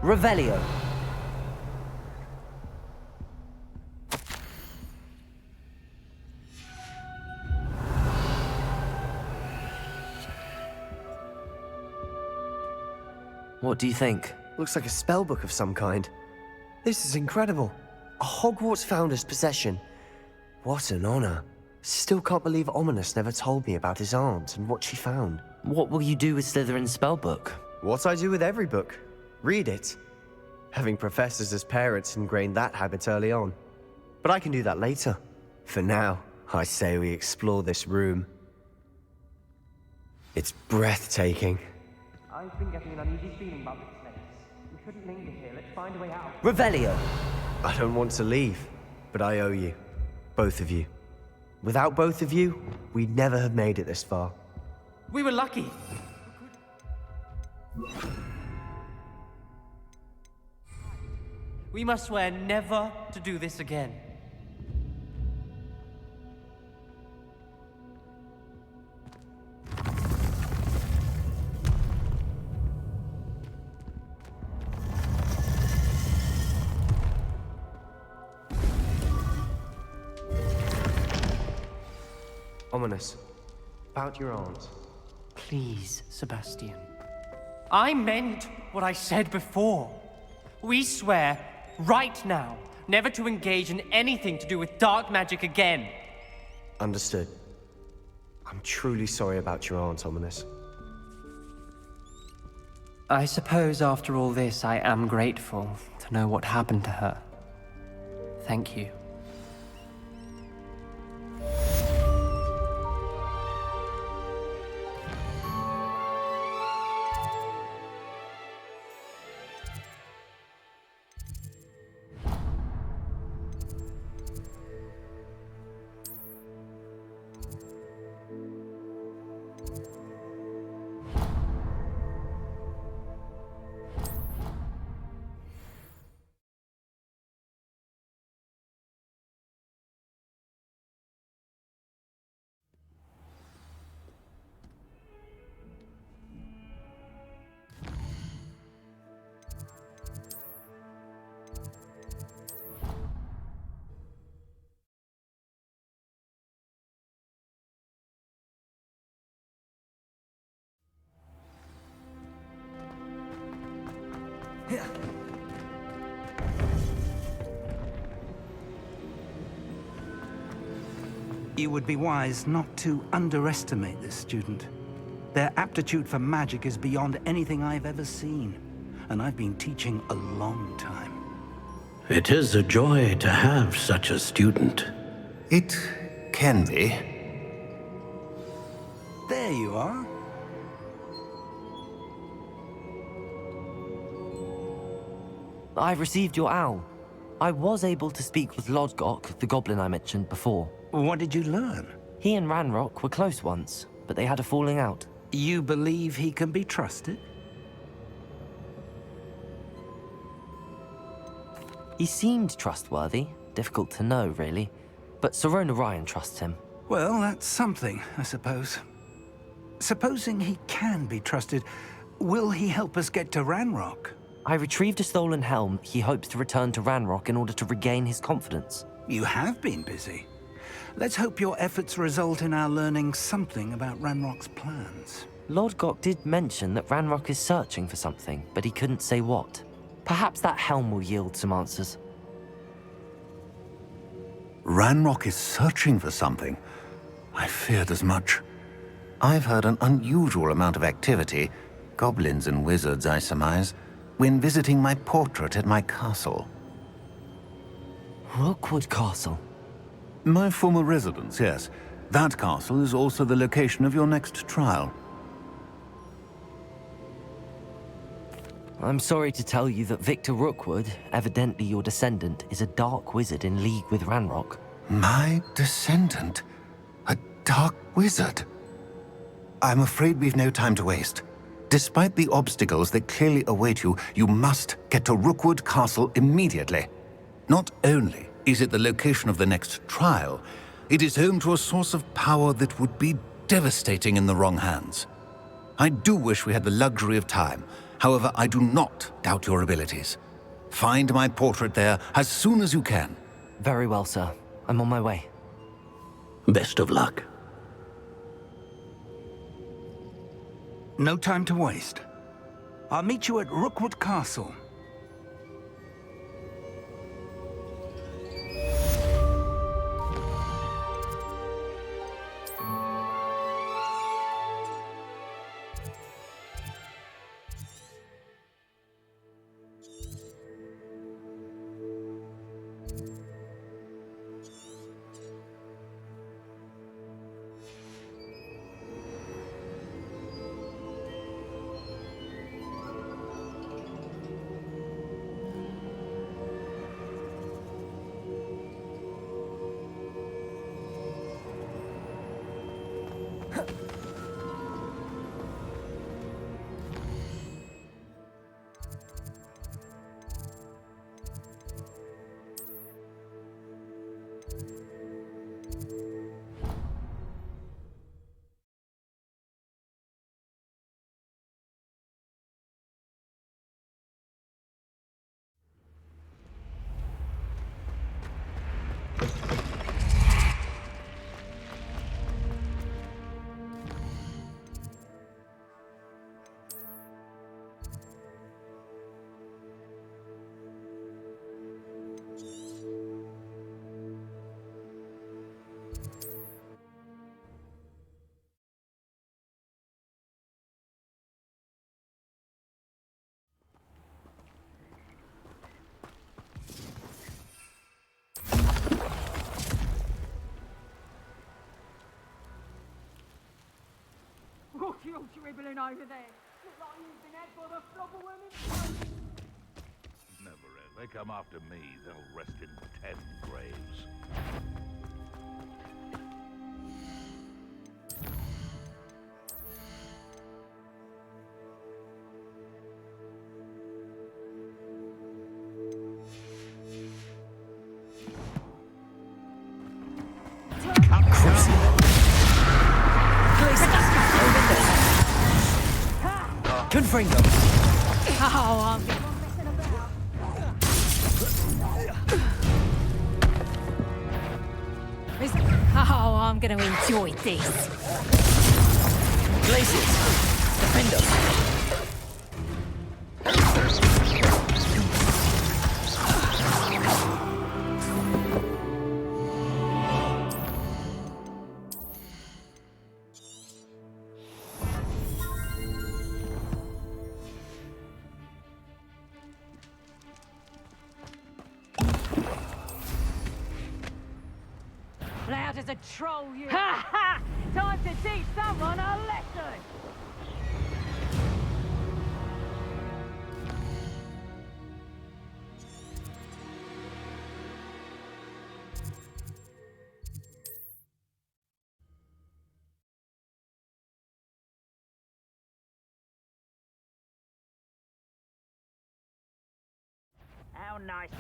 Revelio. What do you think? Looks like a spellbook of some kind. This is incredible. A Hogwarts founder's possession. What an honor. Still can't believe Ominous never told me about his aunt and what she found. What will you do with Slytherin's spellbook? What I do with every book. Read it. Having professors as parents ingrained that habit early on. But I can do that later. For now, I say we explore this room. It's breathtaking. I've been getting an uneasy feeling about this place. We shouldn't linger here. Let's find a way out. Revelio. I don't want to leave, but I owe you. Both of you. Without both of you, we'd never have made it this far. We were lucky. We must swear never to do this again. Ominous. About your aunt. Please, Sebastian. I meant what I said before. We swear, right now, never to engage in anything to do with dark magic again. Understood. I'm truly sorry about your aunt, Ominous. I suppose after all this, I am grateful to know what happened to her. Thank you. You would be wise not to underestimate this student. Their aptitude for magic is beyond anything I've ever seen, and I've been teaching a long time. It is a joy to have such a student. It can be. There you are. I've received your owl. I was able to speak with Lodgok, the goblin I mentioned before. What did you learn? He and Ranrock were close once, but they had a falling out. You believe he can be trusted? He seemed trustworthy. Difficult to know, really. But Sirona Ryan trusts him. Well, that's something, I suppose. Supposing he can be trusted, will he help us get to Ranrock? I retrieved a stolen helm he hopes to return to Ranrock in order to regain his confidence. You have been busy. Let's hope your efforts result in our learning something about Ranrock's plans. Lodgok did mention that Ranrock is searching for something, but he couldn't say what. Perhaps that helm will yield some answers. Ranrock is searching for something. I feared as much. I've heard an unusual amount of activity, goblins and wizards, I surmise, when visiting my portrait at my castle. Rookwood Castle? My former residence, yes. That castle is also the location of your next trial. I'm sorry to tell you that Victor Rookwood, evidently your descendant, is a dark wizard in league with Ranrock. My descendant? A dark wizard? I'm afraid we've no time to waste. Despite the obstacles that clearly await you, you must get to Rookwood Castle immediately. Not only is it the location of the next trial, it is home to a source of power that would be devastating in the wrong hands. I do wish we had the luxury of time. However, I do not doubt your abilities. Find my portrait there as soon as you can. Very well, sir. I'm on my way. Best of luck. No time to waste. I'll meet you at Rookwood Castle. What are you dribbling over there? Look like you've been had by the flubberworm himself. Never if they come after me, they'll rest in 10 graves. Confringo. Oh, I'm I'm gonna enjoy this. Glaciers. Defend us. Loud as a troll, you. Ha ha! Time to teach someone a lesson. How nice.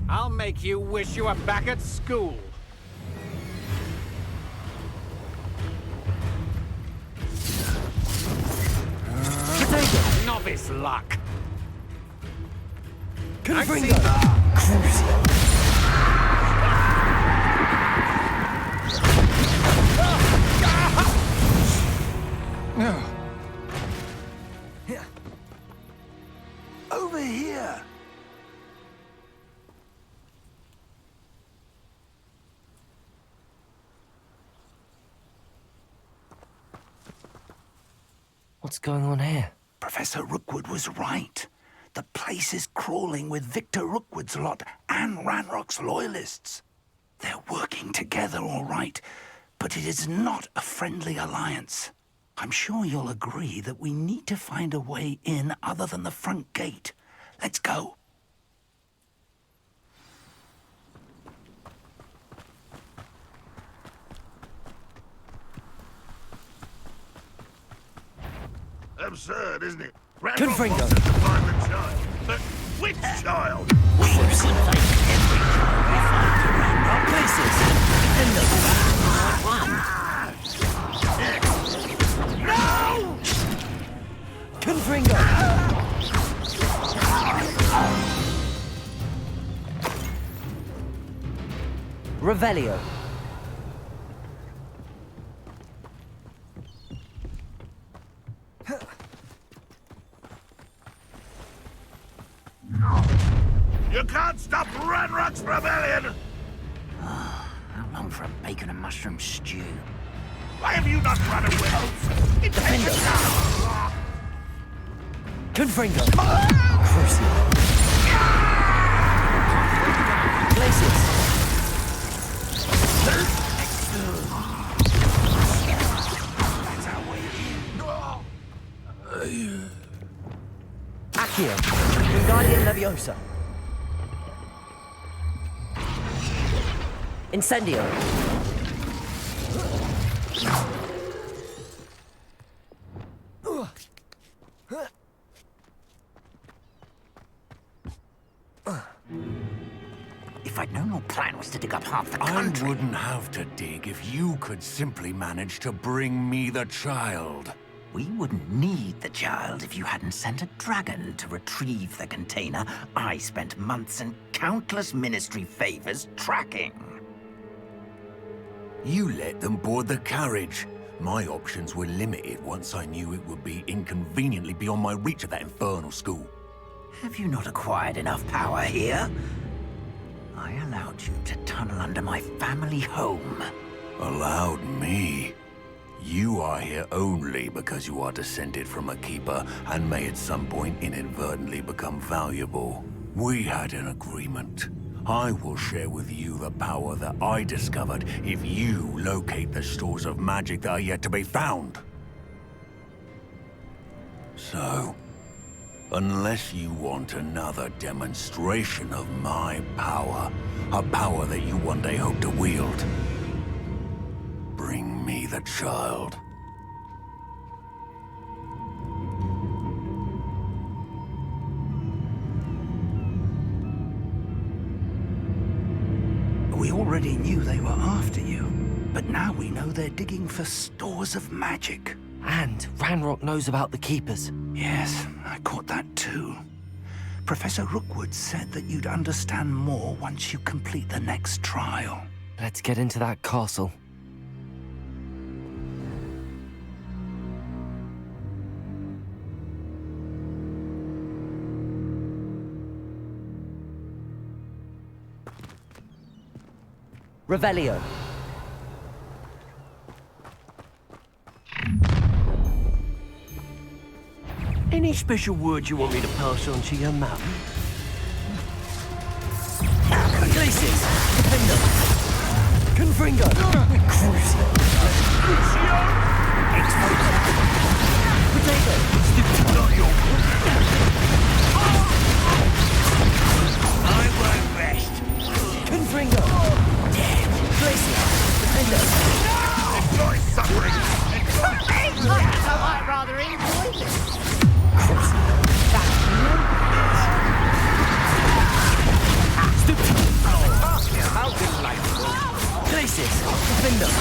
I'll make you wish you were back at school. Novice luck. Over here. What's going on here? Professor Rookwood was right. The place is crawling with Victor Rookwood's lot and Ranrock's loyalists. They're working together, all right, but it is not a friendly alliance. I'm sure you'll agree that we need to find a way in other than the front gate. Let's go. Absurd, isn't it? Confringo. Wants us to find the child. But which child? We would take every child we find around our places. And the one. No! Confringo. Revelio. You can't stop Ranrock's rebellion! How long for a bacon and mushroom stew? Why have you not run away? It's Defendo. Confringo. Crucio. Places. Accio. Wingardium Leviosa. Incendio. If I'd known your plan was to dig up half the I country... wouldn't have to dig if you could simply manage to bring me the child. We wouldn't need the child if you hadn't sent a dragon to retrieve the container I spent months and countless ministry favors tracking. You let them board the carriage. My options were limited once I knew it would be inconveniently beyond my reach at that infernal school. Have you not acquired enough power here? I allowed you to tunnel under my family home. Allowed me? You are here only because you are descended from a keeper and may at some point inadvertently become valuable. We had an agreement. I will share with you the power that I discovered if you locate the stores of magic that are yet to be found. So, unless you want another demonstration of my power, a power that you one day hope to wield, bring me the child. We already knew they were after you, but now we know they're digging for stores of magic. And Ranrock knows about the Keepers. Yes, I caught that too. Professor Rookwood said that you'd understand more once you complete the next trial. Let's get into that castle. Revelio. Any special words you want me to pass on to your mum? Glaciers. Defender. Confringo! Crucio! Potato! Stupid! Not your... I won't rest! Confringo! Dead! Glacier! Defender! Enjoy suffering! I might rather enjoy this. Stupid! How delightful! Glacier! Defender!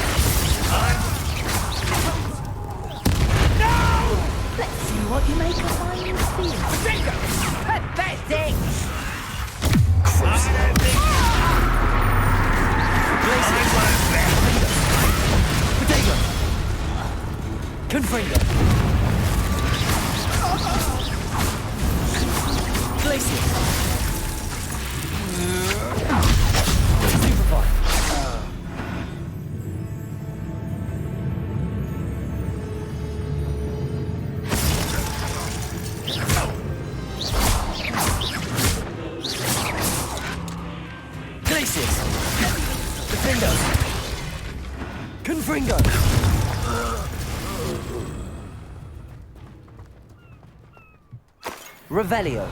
Let's see what you make of my new field. Pathetic! Potato! Confringo! Glacier! Superfly! Glacier! Defender! Confringo! Revelio.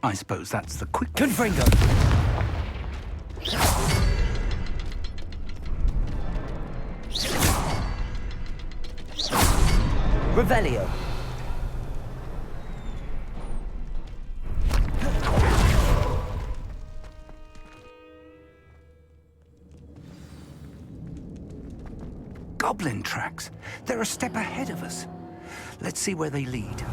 I suppose that's the quick... Confringo! Revelio. Goblin tracks. They're a step ahead of us. Let's see where they lead.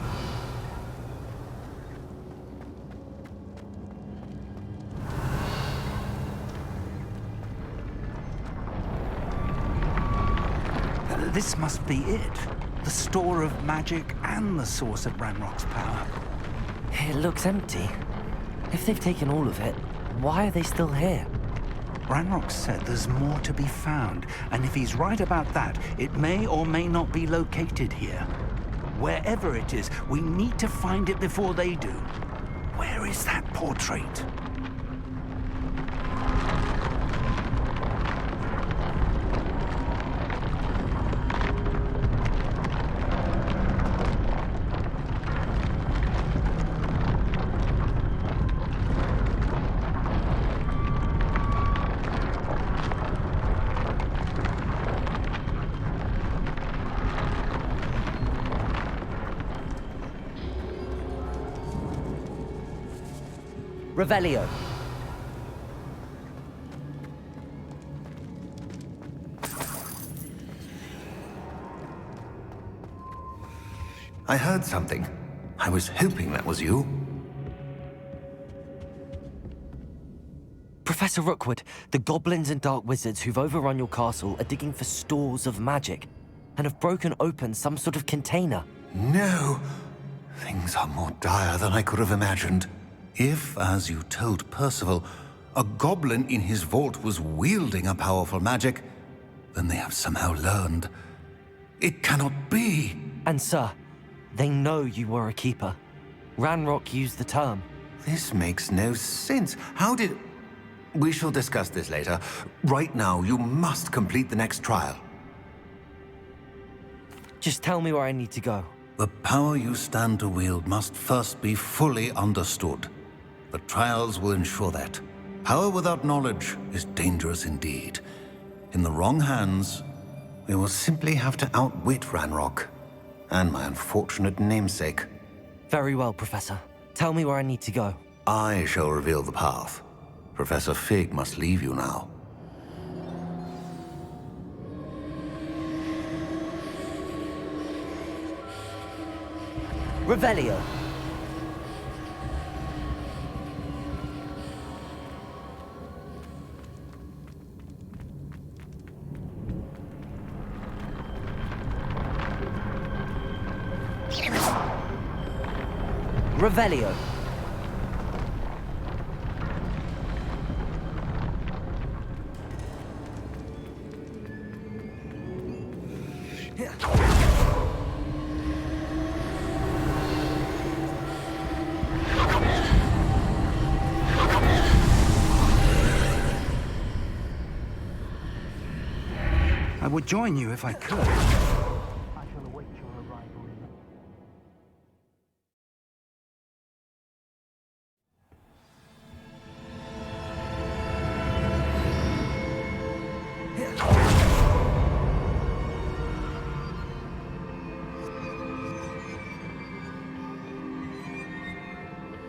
This must be it. The store of magic and the source of Ranrock's power. It looks empty. If they've taken all of it, why are they still here? Ranrock said there's more to be found, and if he's right about that, it may or may not be located here. Wherever it is, we need to find it before they do. Where is that portrait? Revelio. I heard something. I was hoping that was you. Professor Rookwood, the goblins and dark wizards who've overrun your castle are digging for stores of magic and have broken open some sort of container. No! Things are more dire than I could have imagined. If, as you told Percival, a goblin in his vault was wielding a powerful magic, then they have somehow learned. It cannot be! And sir, they know you were a keeper. Ranrock used the term. This makes no sense. How did... We shall discuss this later. Right now, you must complete the next trial. Just tell me where I need to go. The power you stand to wield must first be fully understood. The trials will ensure that. Power without knowledge is dangerous indeed. In the wrong hands, we will simply have to outwit Ranrock and my unfortunate namesake. Very well, Professor. Tell me where I need to go. I shall reveal the path. Professor Fig must leave you now. Revelio. Revelio. I would join you if I could. I shall await your arrival in the...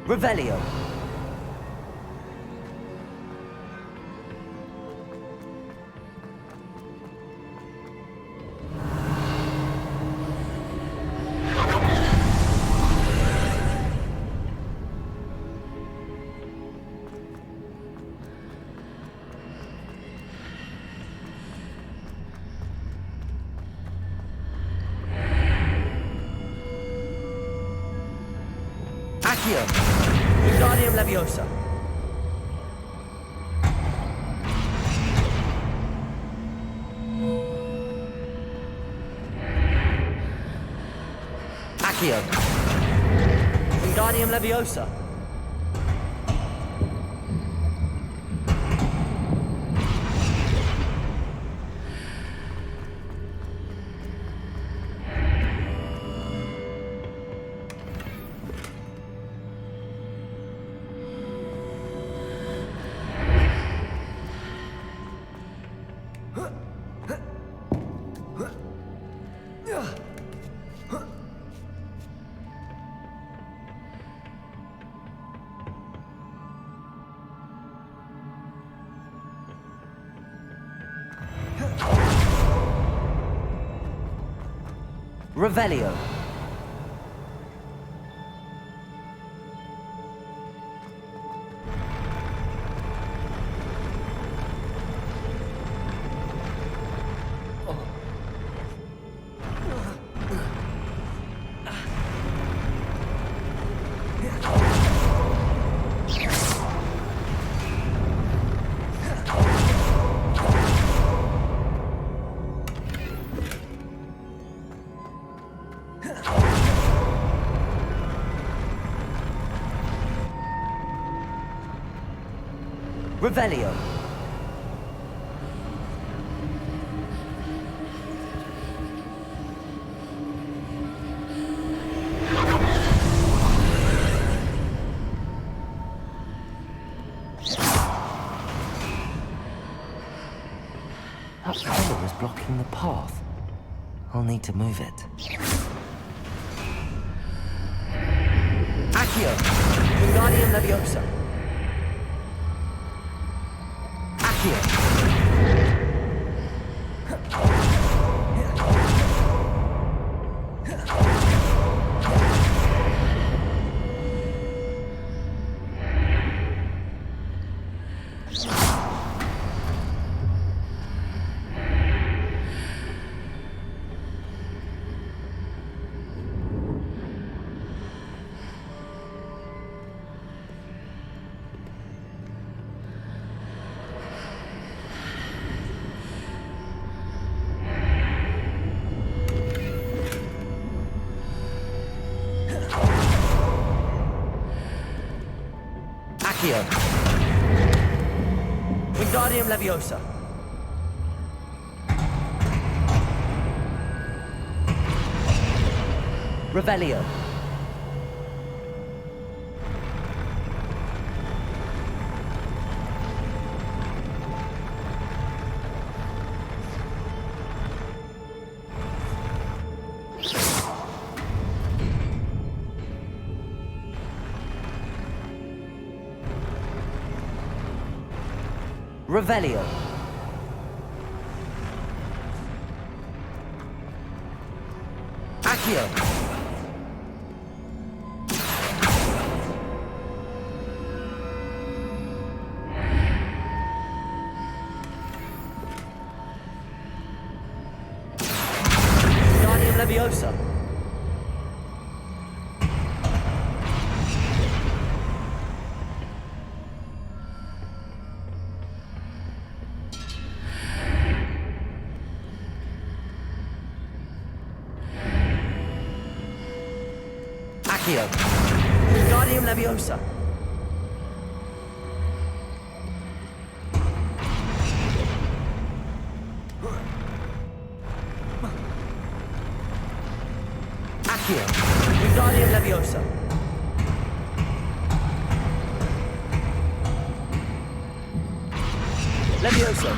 Revelio. Accio. Wingardium Leviosa. Accio. Wingardium Leviosa. Revelio. Revelio. That pillar is blocking the path. I'll need to move it. Accio. Wingardium Leviosa. Accio. Accio. Wingardium Leviosa. Revelio. Revelio. Accio. Leviosa. Accio. Wingardium Leviosa. Accio. Wingardium Leviosa. Leviosa.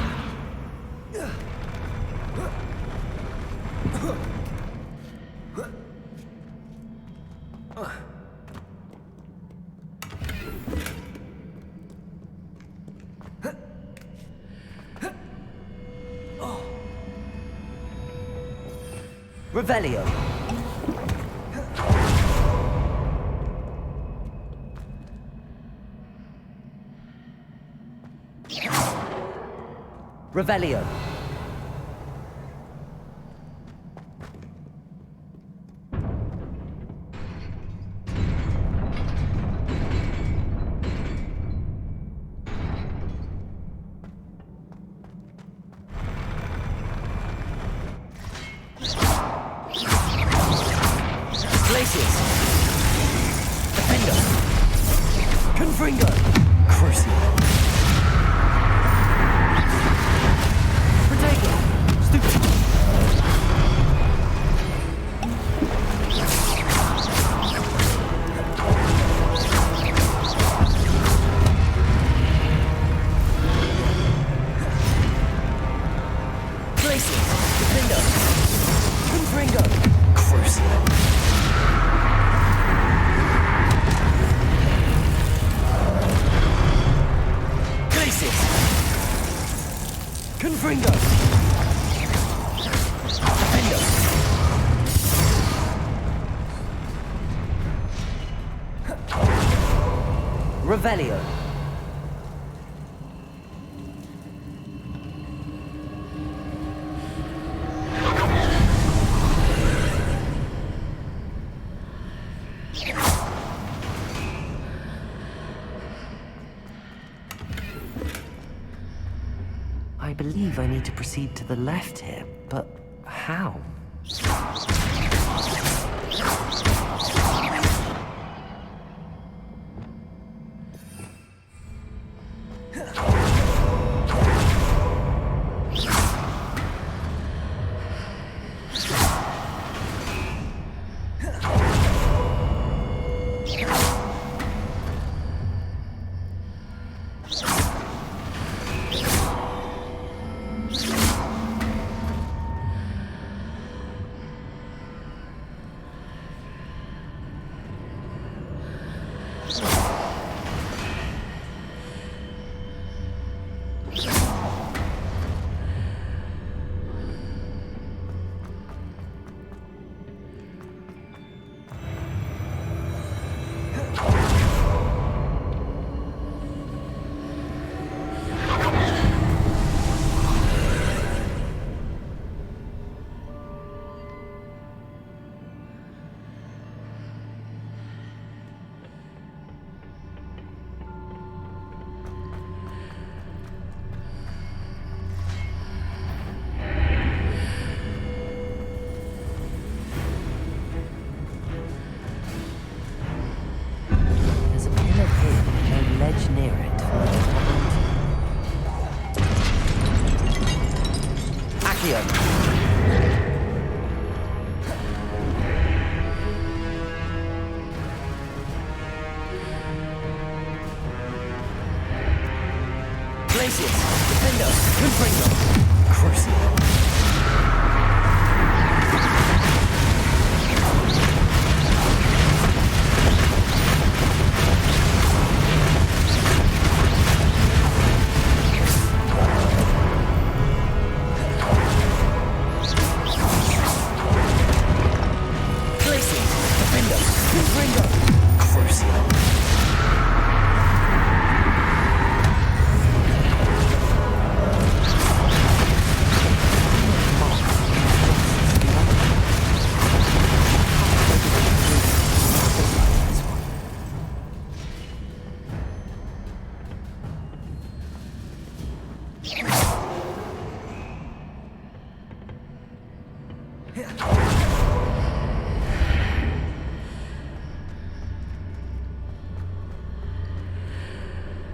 Revelio. Revelio. Glacius. Defender. Confringo. Crucio. Protego. Stupid. Glacius. Defender. Confringo. Crucio. Confringo! Defender! Revelio! I believe I need to proceed to the left here, but how?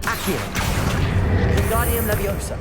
Accio. Wingardium Leviosa.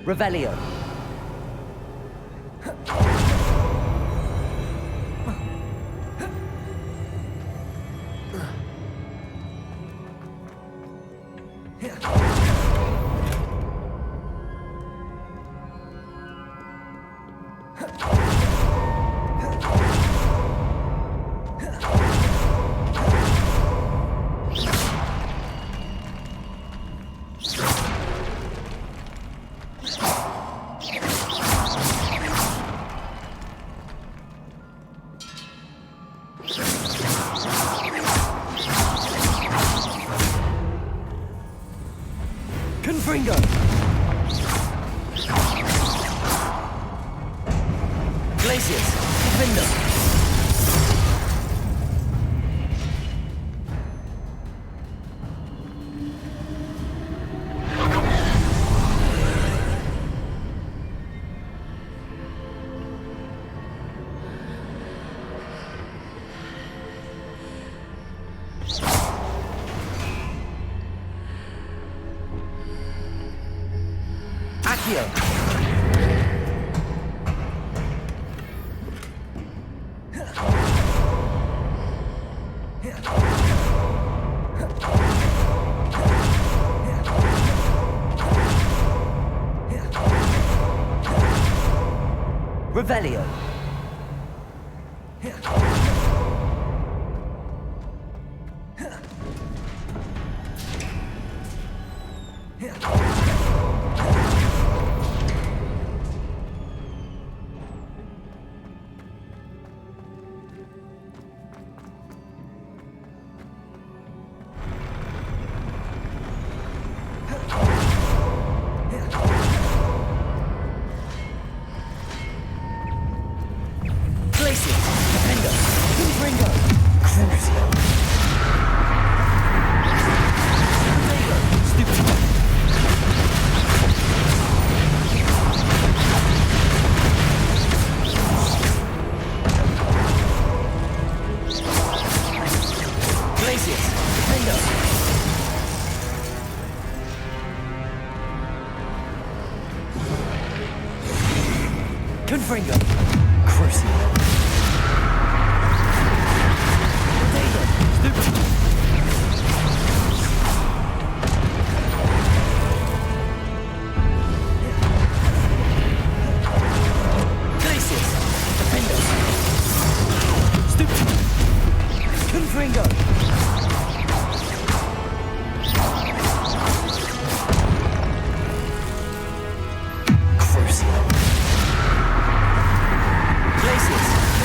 Revelio. Confringo! Glacius! Defender! Accio! Revelio. Confringo. Crucio. Glacius. Defender. Stupid. Confringo. Crucio. Glacius.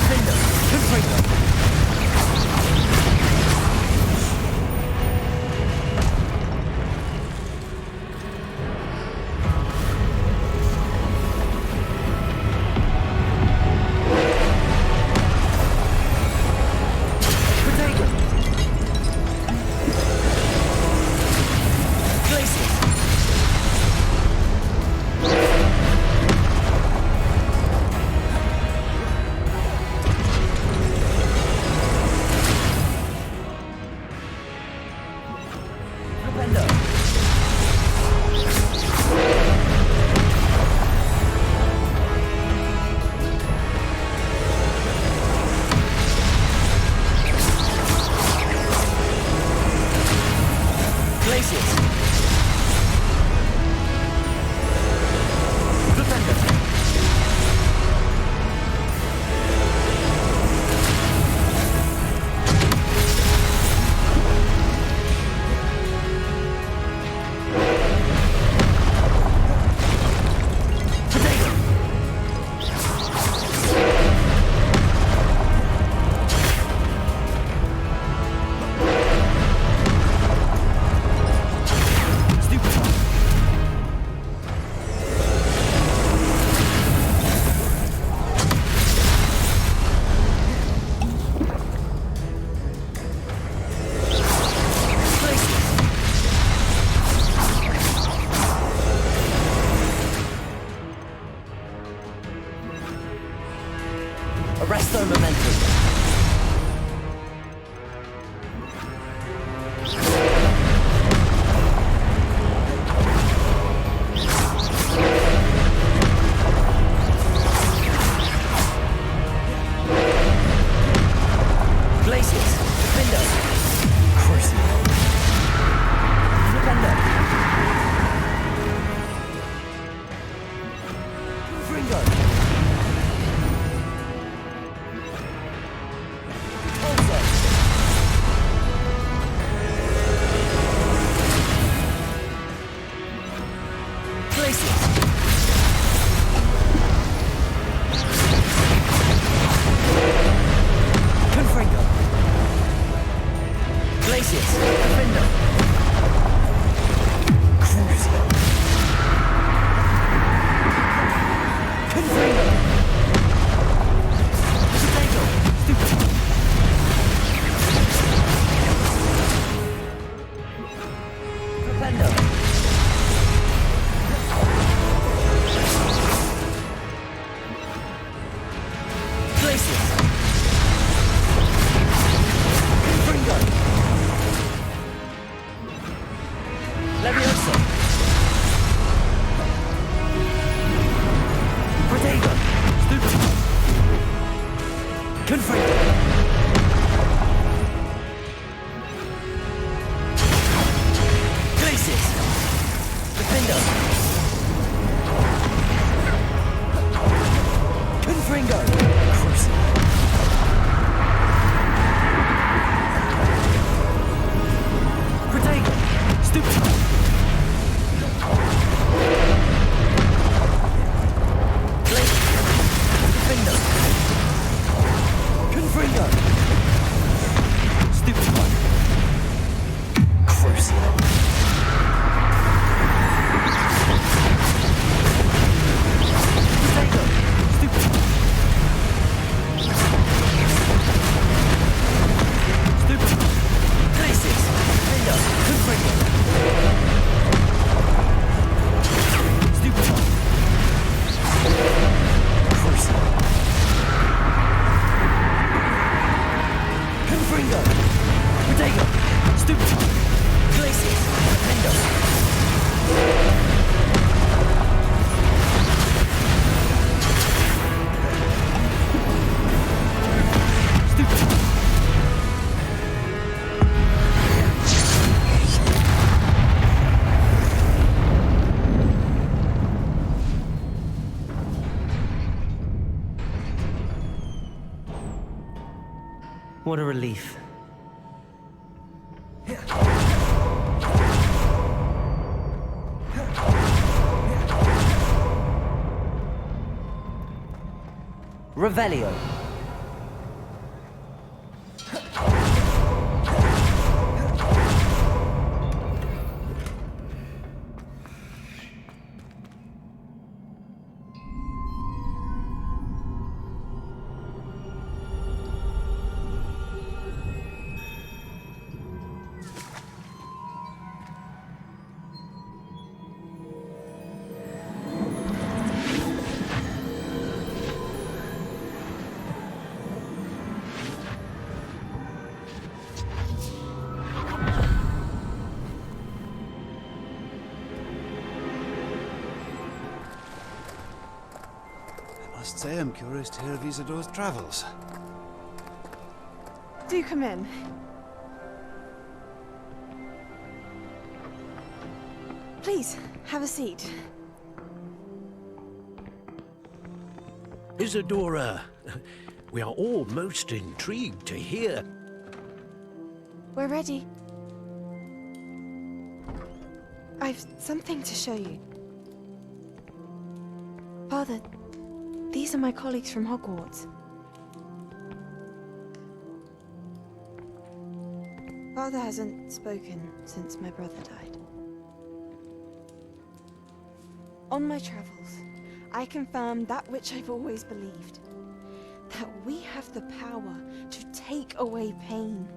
Transfer momentum. Glacius, Defender. Crucible. Defender. Fringo. Also. Glacius. Confringo. Glacius, Defender. Crucible. Confringo. Potato. Stupid. Defender. Glacius. Confringo. Leviosa. Protego. Stupid. Confringo. Glacius. Defender. Confringo. Crucible. Protego. Stupid. Glacius. Defender. Confringo. Stupid one. Crucible. Protego. Stupid. Stupid. Glacius. Defender. Confringo. Stupid one. Crucible. Confringo. Protego. Stupid one. Glacius. Defender. Stupid. What a relief. Revelio. I must say I'm curious to hear of Isidore's travels. Do come in. Please, have a seat. Isadora, we are all most intrigued to hear. We're ready. I've something to show you. Father, these are my colleagues from Hogwarts. Father hasn't spoken since my brother died. On my travels, I confirmed that which I've always believed. That we have the power to take away pain.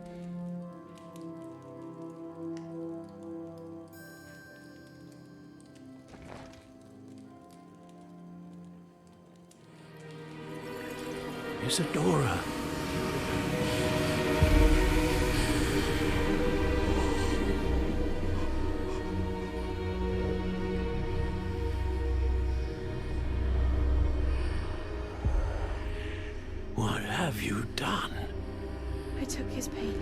Isadora. What have you done? I took his pain.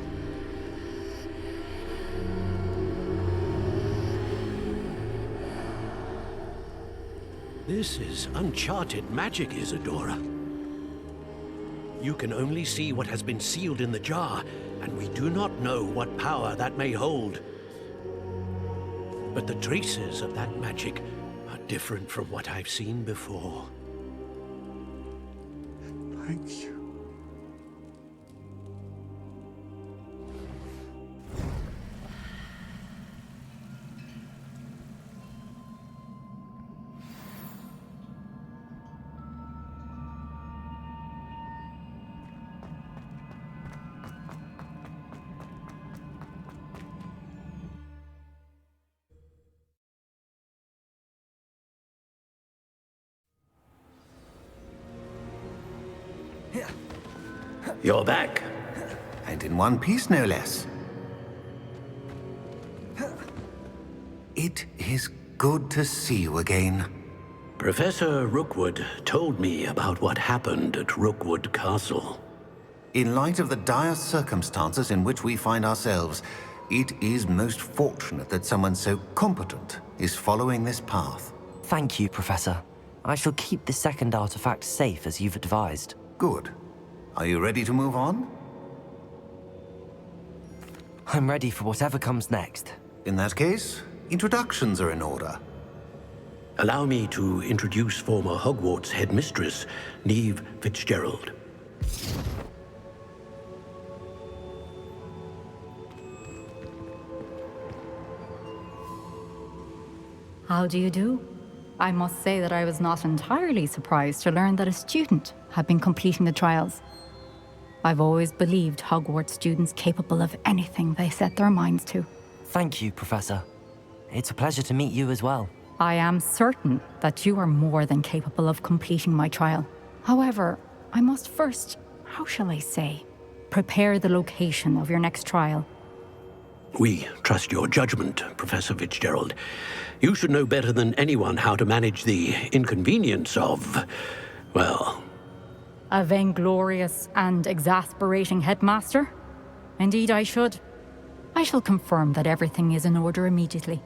This is uncharted magic, Isadora. You can only see what has been sealed in the jar, and we do not know what power that may hold. But the traces of that magic are different from what I've seen before. Thank you. You're back. And in one piece, no less. It is good to see you again. Professor Rookwood told me about what happened at Rookwood Castle. In light of the dire circumstances in which we find ourselves, it is most fortunate that someone so competent is following this path. Thank you, Professor. I shall keep the second artifact safe as you've advised. Good. Are you ready to move on? I'm ready for whatever comes next. In that case, introductions are in order. Allow me to introduce former Hogwarts headmistress, Neve Fitzgerald. How do you do? I must say that I was not entirely surprised to learn that a student had been completing the trials. I've always believed Hogwarts students capable of anything they set their minds to. Thank you, Professor. It's a pleasure to meet you as well. I am certain that you are more than capable of completing my trial. However, I must first, how shall I say, prepare the location of your next trial. We trust your judgment, Professor Fitzgerald. You should know better than anyone how to manage the inconvenience of, well... A vainglorious and exasperating headmaster? Indeed I should. I shall confirm that everything is in order immediately.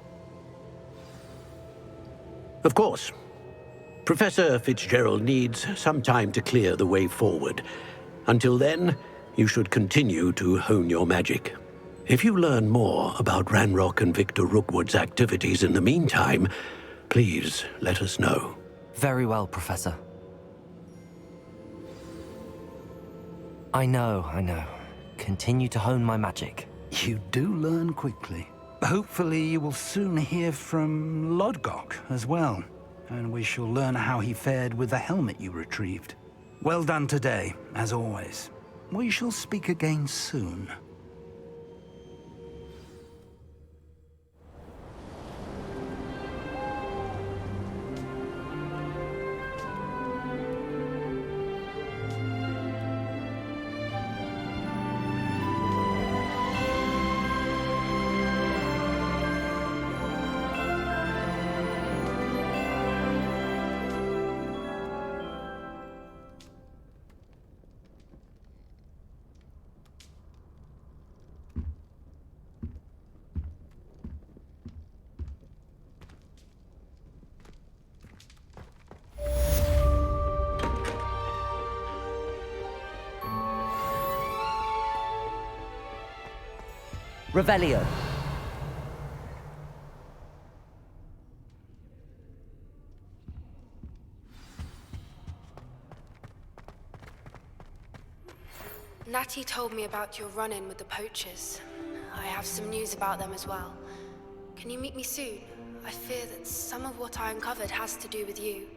Of course. Professor Fitzgerald needs some time to clear the way forward. Until then, you should continue to hone your magic. If you learn more about Ranrock and Victor Rookwood's activities in the meantime, please let us know. Very well, Professor. I know. Continue to hone my magic. You do learn quickly. Hopefully you will soon hear from Lodgok as well, and we shall learn how he fared with the helmet you retrieved. Well done today, as always. We shall speak again soon. Revelio. Natty told me about your run-in with the poachers. I have some news about them as well. Can you meet me soon? I fear that some of what I uncovered has to do with you.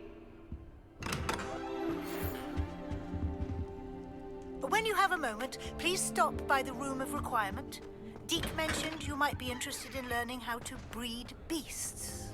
When you have a moment, please stop by the Room of Requirement. Deke mentioned you might be interested in learning how to breed beasts.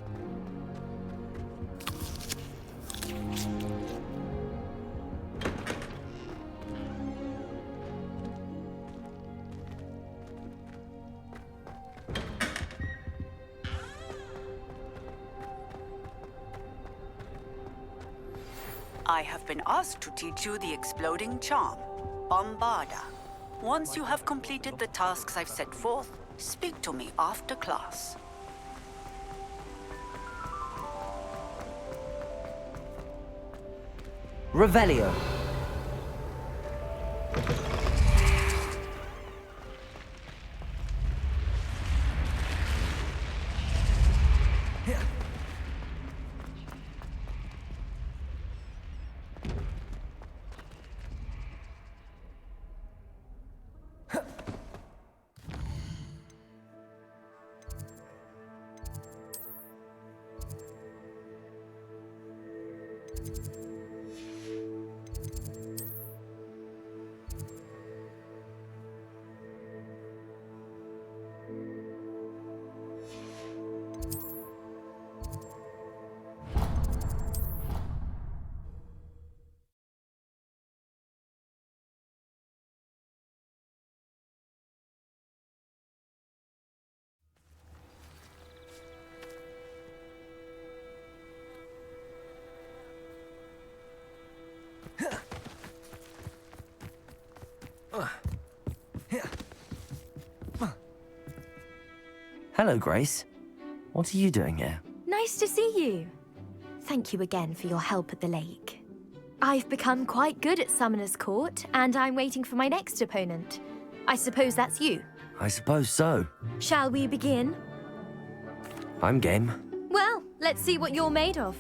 I have been asked to teach you the exploding charm, Bombarda. Once you have completed the tasks I've set forth, speak to me after class. Revelio. Hello, Grace. What are you doing here? Nice to see you. Thank you again for your help at the lake. I've become quite good at Summoner's Court, and I'm waiting for my next opponent. I suppose that's you. I suppose so. Shall we begin? I'm game. Well, let's see what you're made of.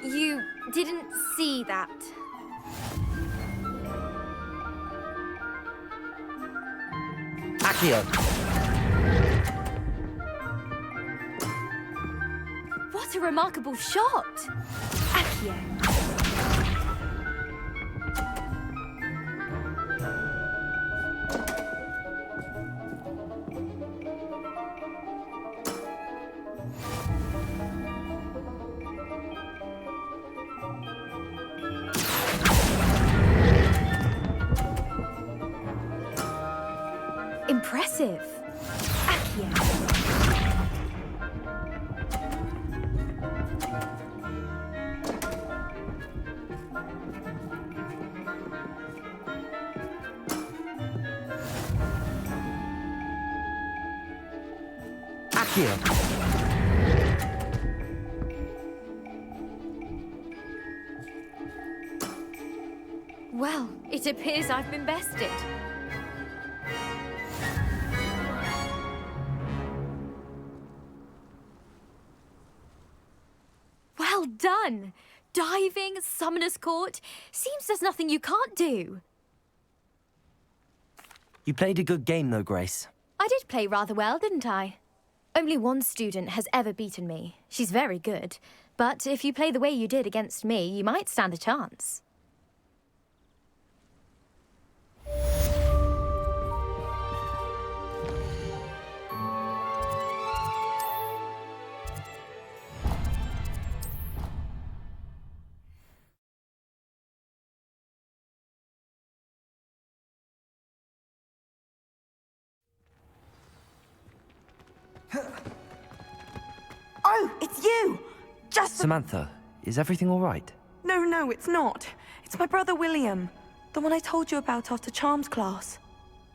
You didn't see that. Accio. What a remarkable shot! Accio. Impressive. Accio. Accio. Well, it appears I've been bested. Well done! Diving, Summoner's Court. Seems there's nothing you can't do. You played a good game, though, Grace. I did play rather well, didn't I? Only one student has ever beaten me. She's very good. But if you play the way you did against me, you might stand a chance. Oh, it's you! Just... Samantha, is everything all right? No, it's not. It's my brother William. The one I told you about after Charms class.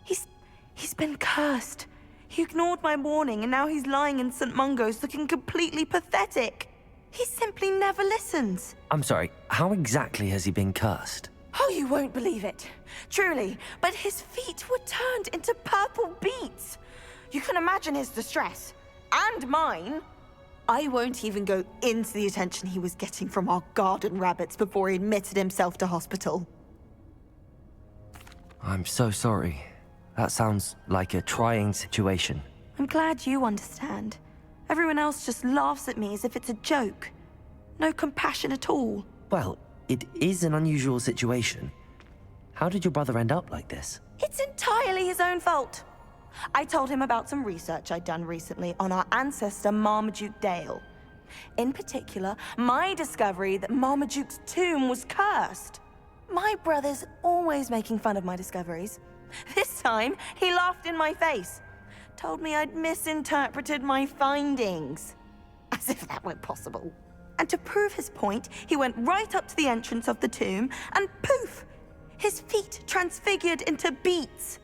He's been cursed. He ignored my warning and now he's lying in St. Mungo's looking completely pathetic. He simply never listens. I'm sorry, how exactly has he been cursed? Oh, you won't believe it. Truly, but his feet were turned into purple beets. You can imagine his distress. And mine. I won't even go into the attention he was getting from our garden rabbits before he admitted himself to hospital. I'm so sorry. That sounds like a trying situation. I'm glad you understand. Everyone else just laughs at me as if it's a joke. No compassion at all. Well, it is an unusual situation. How did your brother end up like this? It's entirely his own fault. I told him about some research I'd done recently on our ancestor Marmaduke Dale. In particular, my discovery that Marmaduke's tomb was cursed. My brother's always making fun of my discoveries. This time, he laughed in my face. Told me I'd misinterpreted my findings. As if that were possible. And to prove his point, he went right up to the entrance of the tomb, and poof! His feet transfigured into beets.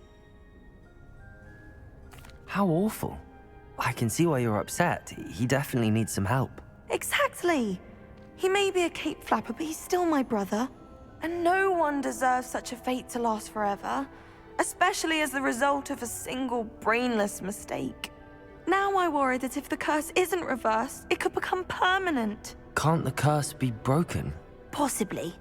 How awful. I can see why you're upset. He definitely needs some help. Exactly. He may be a cape flapper, but he's still my brother. And no one deserves such a fate to last forever, especially as the result of a single brainless mistake. Now I worry that if the curse isn't reversed, it could become permanent. Can't the curse be broken? Possibly.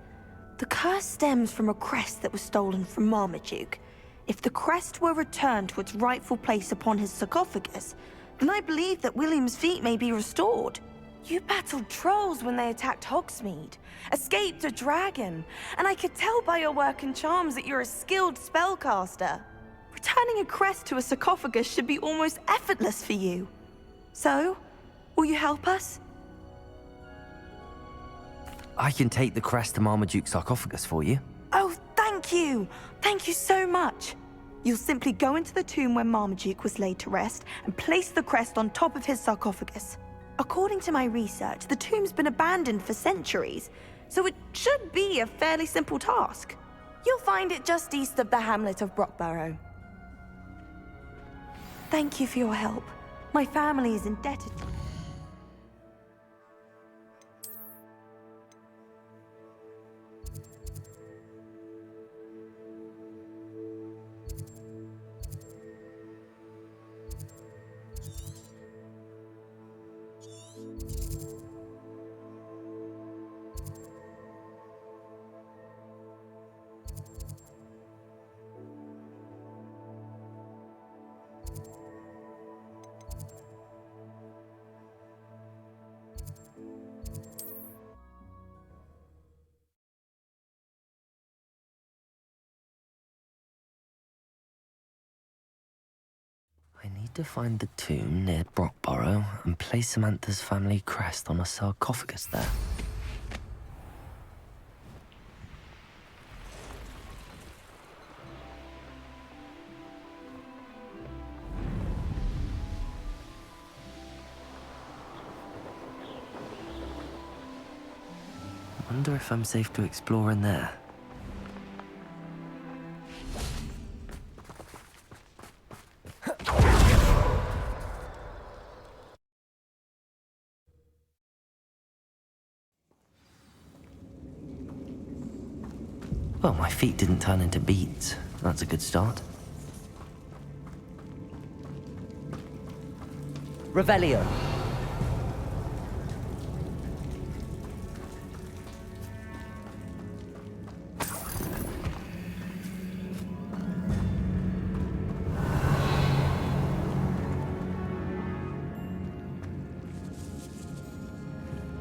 The curse stems from a crest that was stolen from Marmaduke. If the crest were returned to its rightful place upon his sarcophagus, then I believe that William's feet may be restored. You battled trolls when they attacked Hogsmeade, escaped a dragon, and I could tell by your work and charms that you're a skilled spellcaster. Returning a crest to a sarcophagus should be almost effortless for you. So, will you help us? I can take the crest to Marmaduke's sarcophagus for you. Oh, thank you! Thank you so much! You'll simply go into the tomb where Marmaduke was laid to rest and place the crest on top of his sarcophagus. According to my research, the tomb's been abandoned for centuries, so it should be a fairly simple task. You'll find it just east of the hamlet of Brockborough. Thank you for your help. My family is indebted to you. I need to find the tomb near Brockborough and place Samantha's family crest on a sarcophagus there. Wonder if I'm safe to explore in there. Well, my feet didn't turn into beets. That's a good start. Revelio.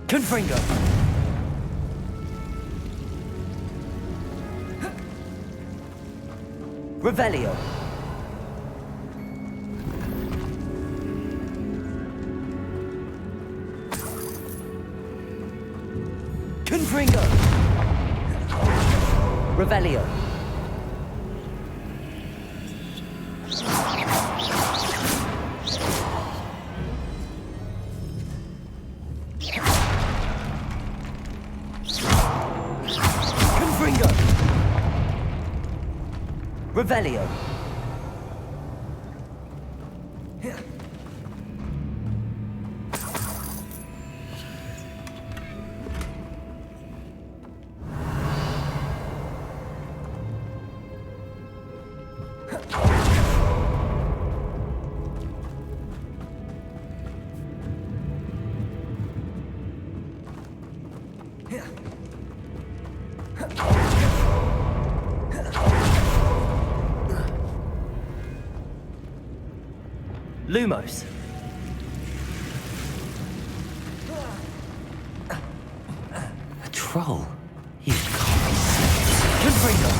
Confringo. Revelio. Confringo. Revelio. Confringo. Revelio. Lumos. A troll. You can't be serious. Confringo.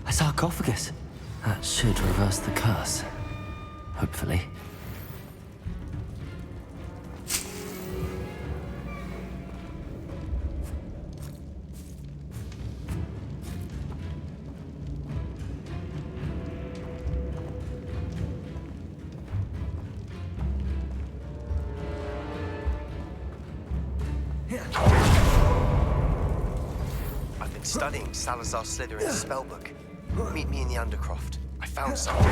A sarcophagus. That should reverse the curse. Hopefully. I've been studying Salazar Slytherin's spellbook. Meet me in the Undercroft. I found something.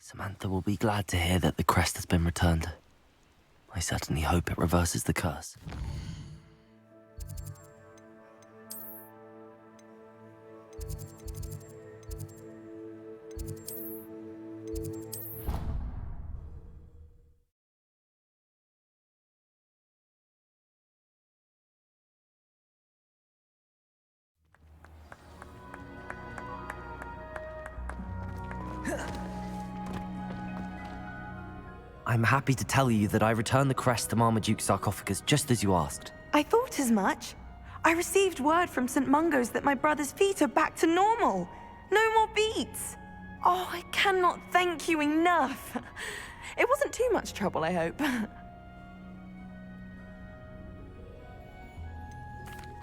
Samantha will be glad to hear that the crest has been returned. I certainly hope it reverses the curse. I'm happy to tell you that I returned the crest to Marmaduke's sarcophagus just as you asked. I thought as much. I received word from St. Mungo's that my brother's feet are back to normal. No more beats. Oh, I cannot thank you enough. It wasn't too much trouble, I hope.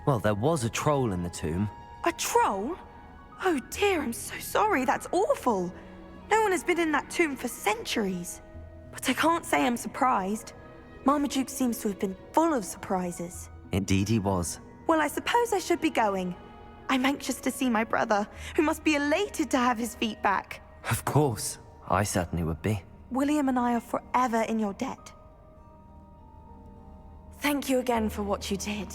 Well, there was a troll in the tomb. A troll? Oh dear, I'm so sorry. That's awful. No one has been in that tomb for centuries. But I can't say I'm surprised. Marmaduke seems to have been full of surprises. Indeed he was. Well, I suppose I should be going. I'm anxious to see my brother, who must be elated to have his feet back. Of course. I certainly would be. William and I are forever in your debt. Thank you again for what you did.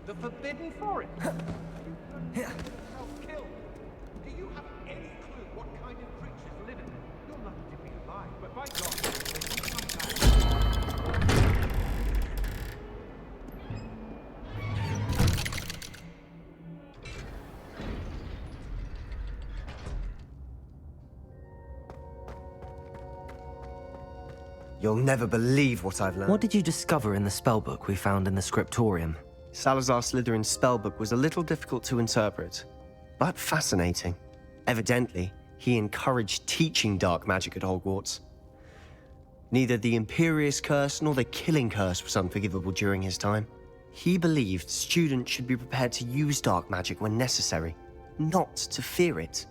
The Forbidden Forest. Self-killed. Do you have any clue what kind of creatures live in there? You're lucky to be alive, but by God, You'll never believe what I've learned. What did you discover in the spellbook we found in the scriptorium? Salazar Slytherin's spellbook was a little difficult to interpret, but fascinating. Evidently, he encouraged teaching dark magic at Hogwarts. Neither the Imperious Curse nor the Killing Curse was unforgivable during his time. He believed students should be prepared to use dark magic when necessary, not to fear it.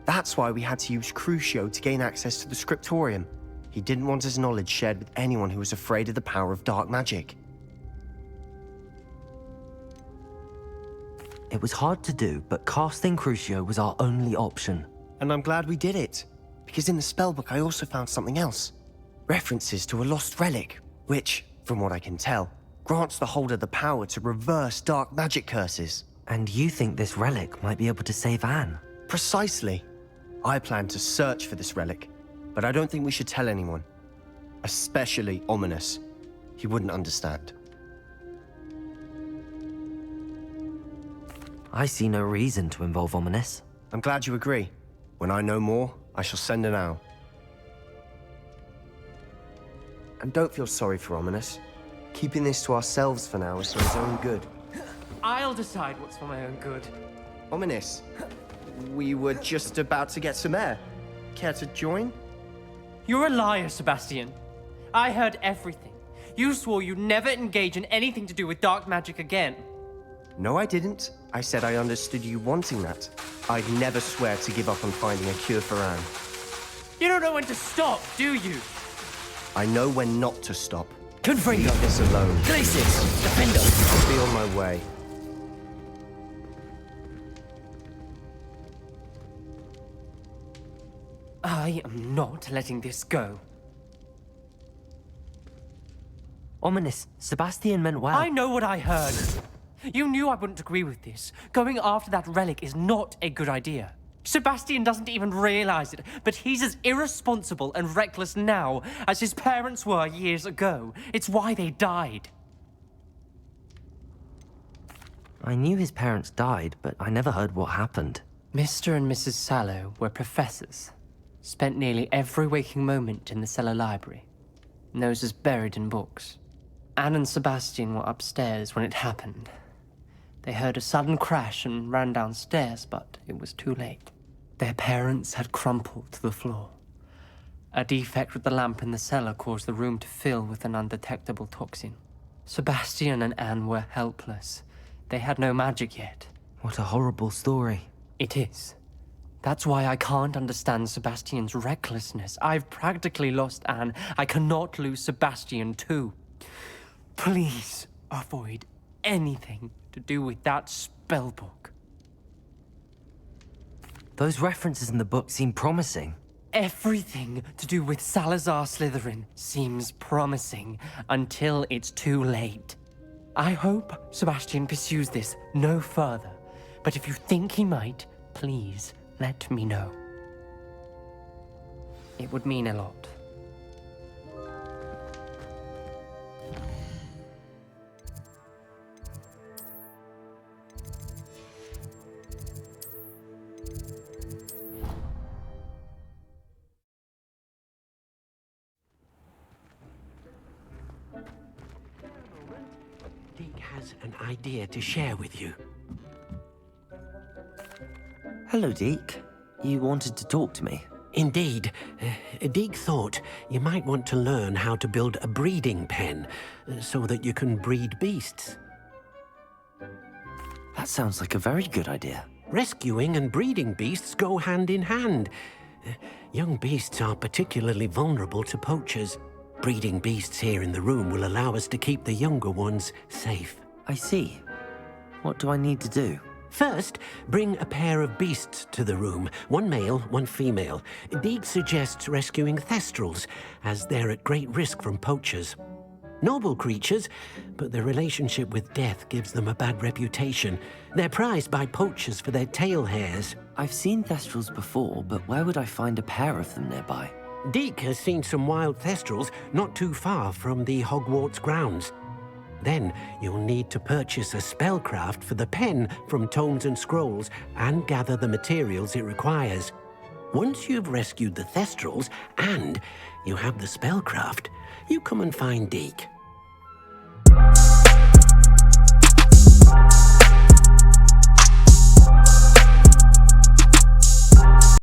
That's why we had to use Crucio to gain access to the scriptorium. He didn't want his knowledge shared with anyone who was afraid of the power of dark magic. It was hard to do, but casting Crucio was our only option. And I'm glad we did it, because in the spellbook I also found something else. References to a lost relic, which, from what I can tell, grants the holder the power to reverse dark magic curses. And you think this relic might be able to save Anne? Precisely. I plan to search for this relic, but I don't think we should tell anyone. Especially Ominous. He wouldn't understand. I see no reason to involve Ominous. I'm glad you agree. When I know more, I shall send an owl. And don't feel sorry for Ominous. Keeping this to ourselves for now is for his own good. I'll decide what's for my own good. Ominous, we were just about to get some air. Care to join? You're a liar, Sebastian. I heard everything. You swore you'd never engage in anything to do with dark magic again. No, I didn't. I said I understood you wanting that. I'd never swear to give up on finding a cure for Anne. You don't know when to stop, do you? I know when not to stop. Confringo. Leave this alone. Glacis. Defendo. I'll be on my way. I am not letting this go. Ominous. Sebastian meant well. I know what I heard. You knew I wouldn't agree with this. Going after that relic is not a good idea. Sebastian doesn't even realize it, but he's as irresponsible and reckless now as his parents were years ago. It's why they died. I knew his parents died, but I never heard what happened. Mr. and Mrs. Sallow were professors. Spent nearly every waking moment in the cellar library. Noses buried in books. Anne and Sebastian were upstairs when it happened. They heard a sudden crash and ran downstairs, but it was too late. Their parents had crumpled to the floor. A defect with the lamp in the cellar caused the room to fill with an undetectable toxin. Sebastian and Anne were helpless. They had no magic yet. What a horrible story. It is. That's why I can't understand Sebastian's recklessness. I've practically lost Anne. I cannot lose Sebastian too. Please avoid anything to do with that spellbook. Those references in the book seem promising. Everything to do with Salazar Slytherin seems promising until it's too late. I hope Sebastian pursues this no further, but if you think he might, please let me know. It would mean a lot. Dick has an idea to share with you. Hello, Deke. You wanted to talk to me? Indeed. Deke thought you might want to learn how to build a breeding pen so that you can breed beasts. That sounds like a very good idea. Rescuing and breeding beasts go hand in hand. Young beasts are particularly vulnerable to poachers. Breeding beasts here in the room will allow us to keep the younger ones safe. I see. What do I need to do? First, bring a pair of beasts to the room. One male, one female. Deke suggests rescuing thestrals, as they're at great risk from poachers. Noble creatures, but their relationship with death gives them a bad reputation. They're prized by poachers for their tail hairs. I've seen thestrals before, but where would I find a pair of them nearby? Deke has seen some wild thestrals not too far from the Hogwarts grounds. Then you'll need to purchase a spellcraft for the pen from Tomes and Scrolls and gather the materials it requires. Once you've rescued the thestrals and you have the spellcraft, you come and find Deke.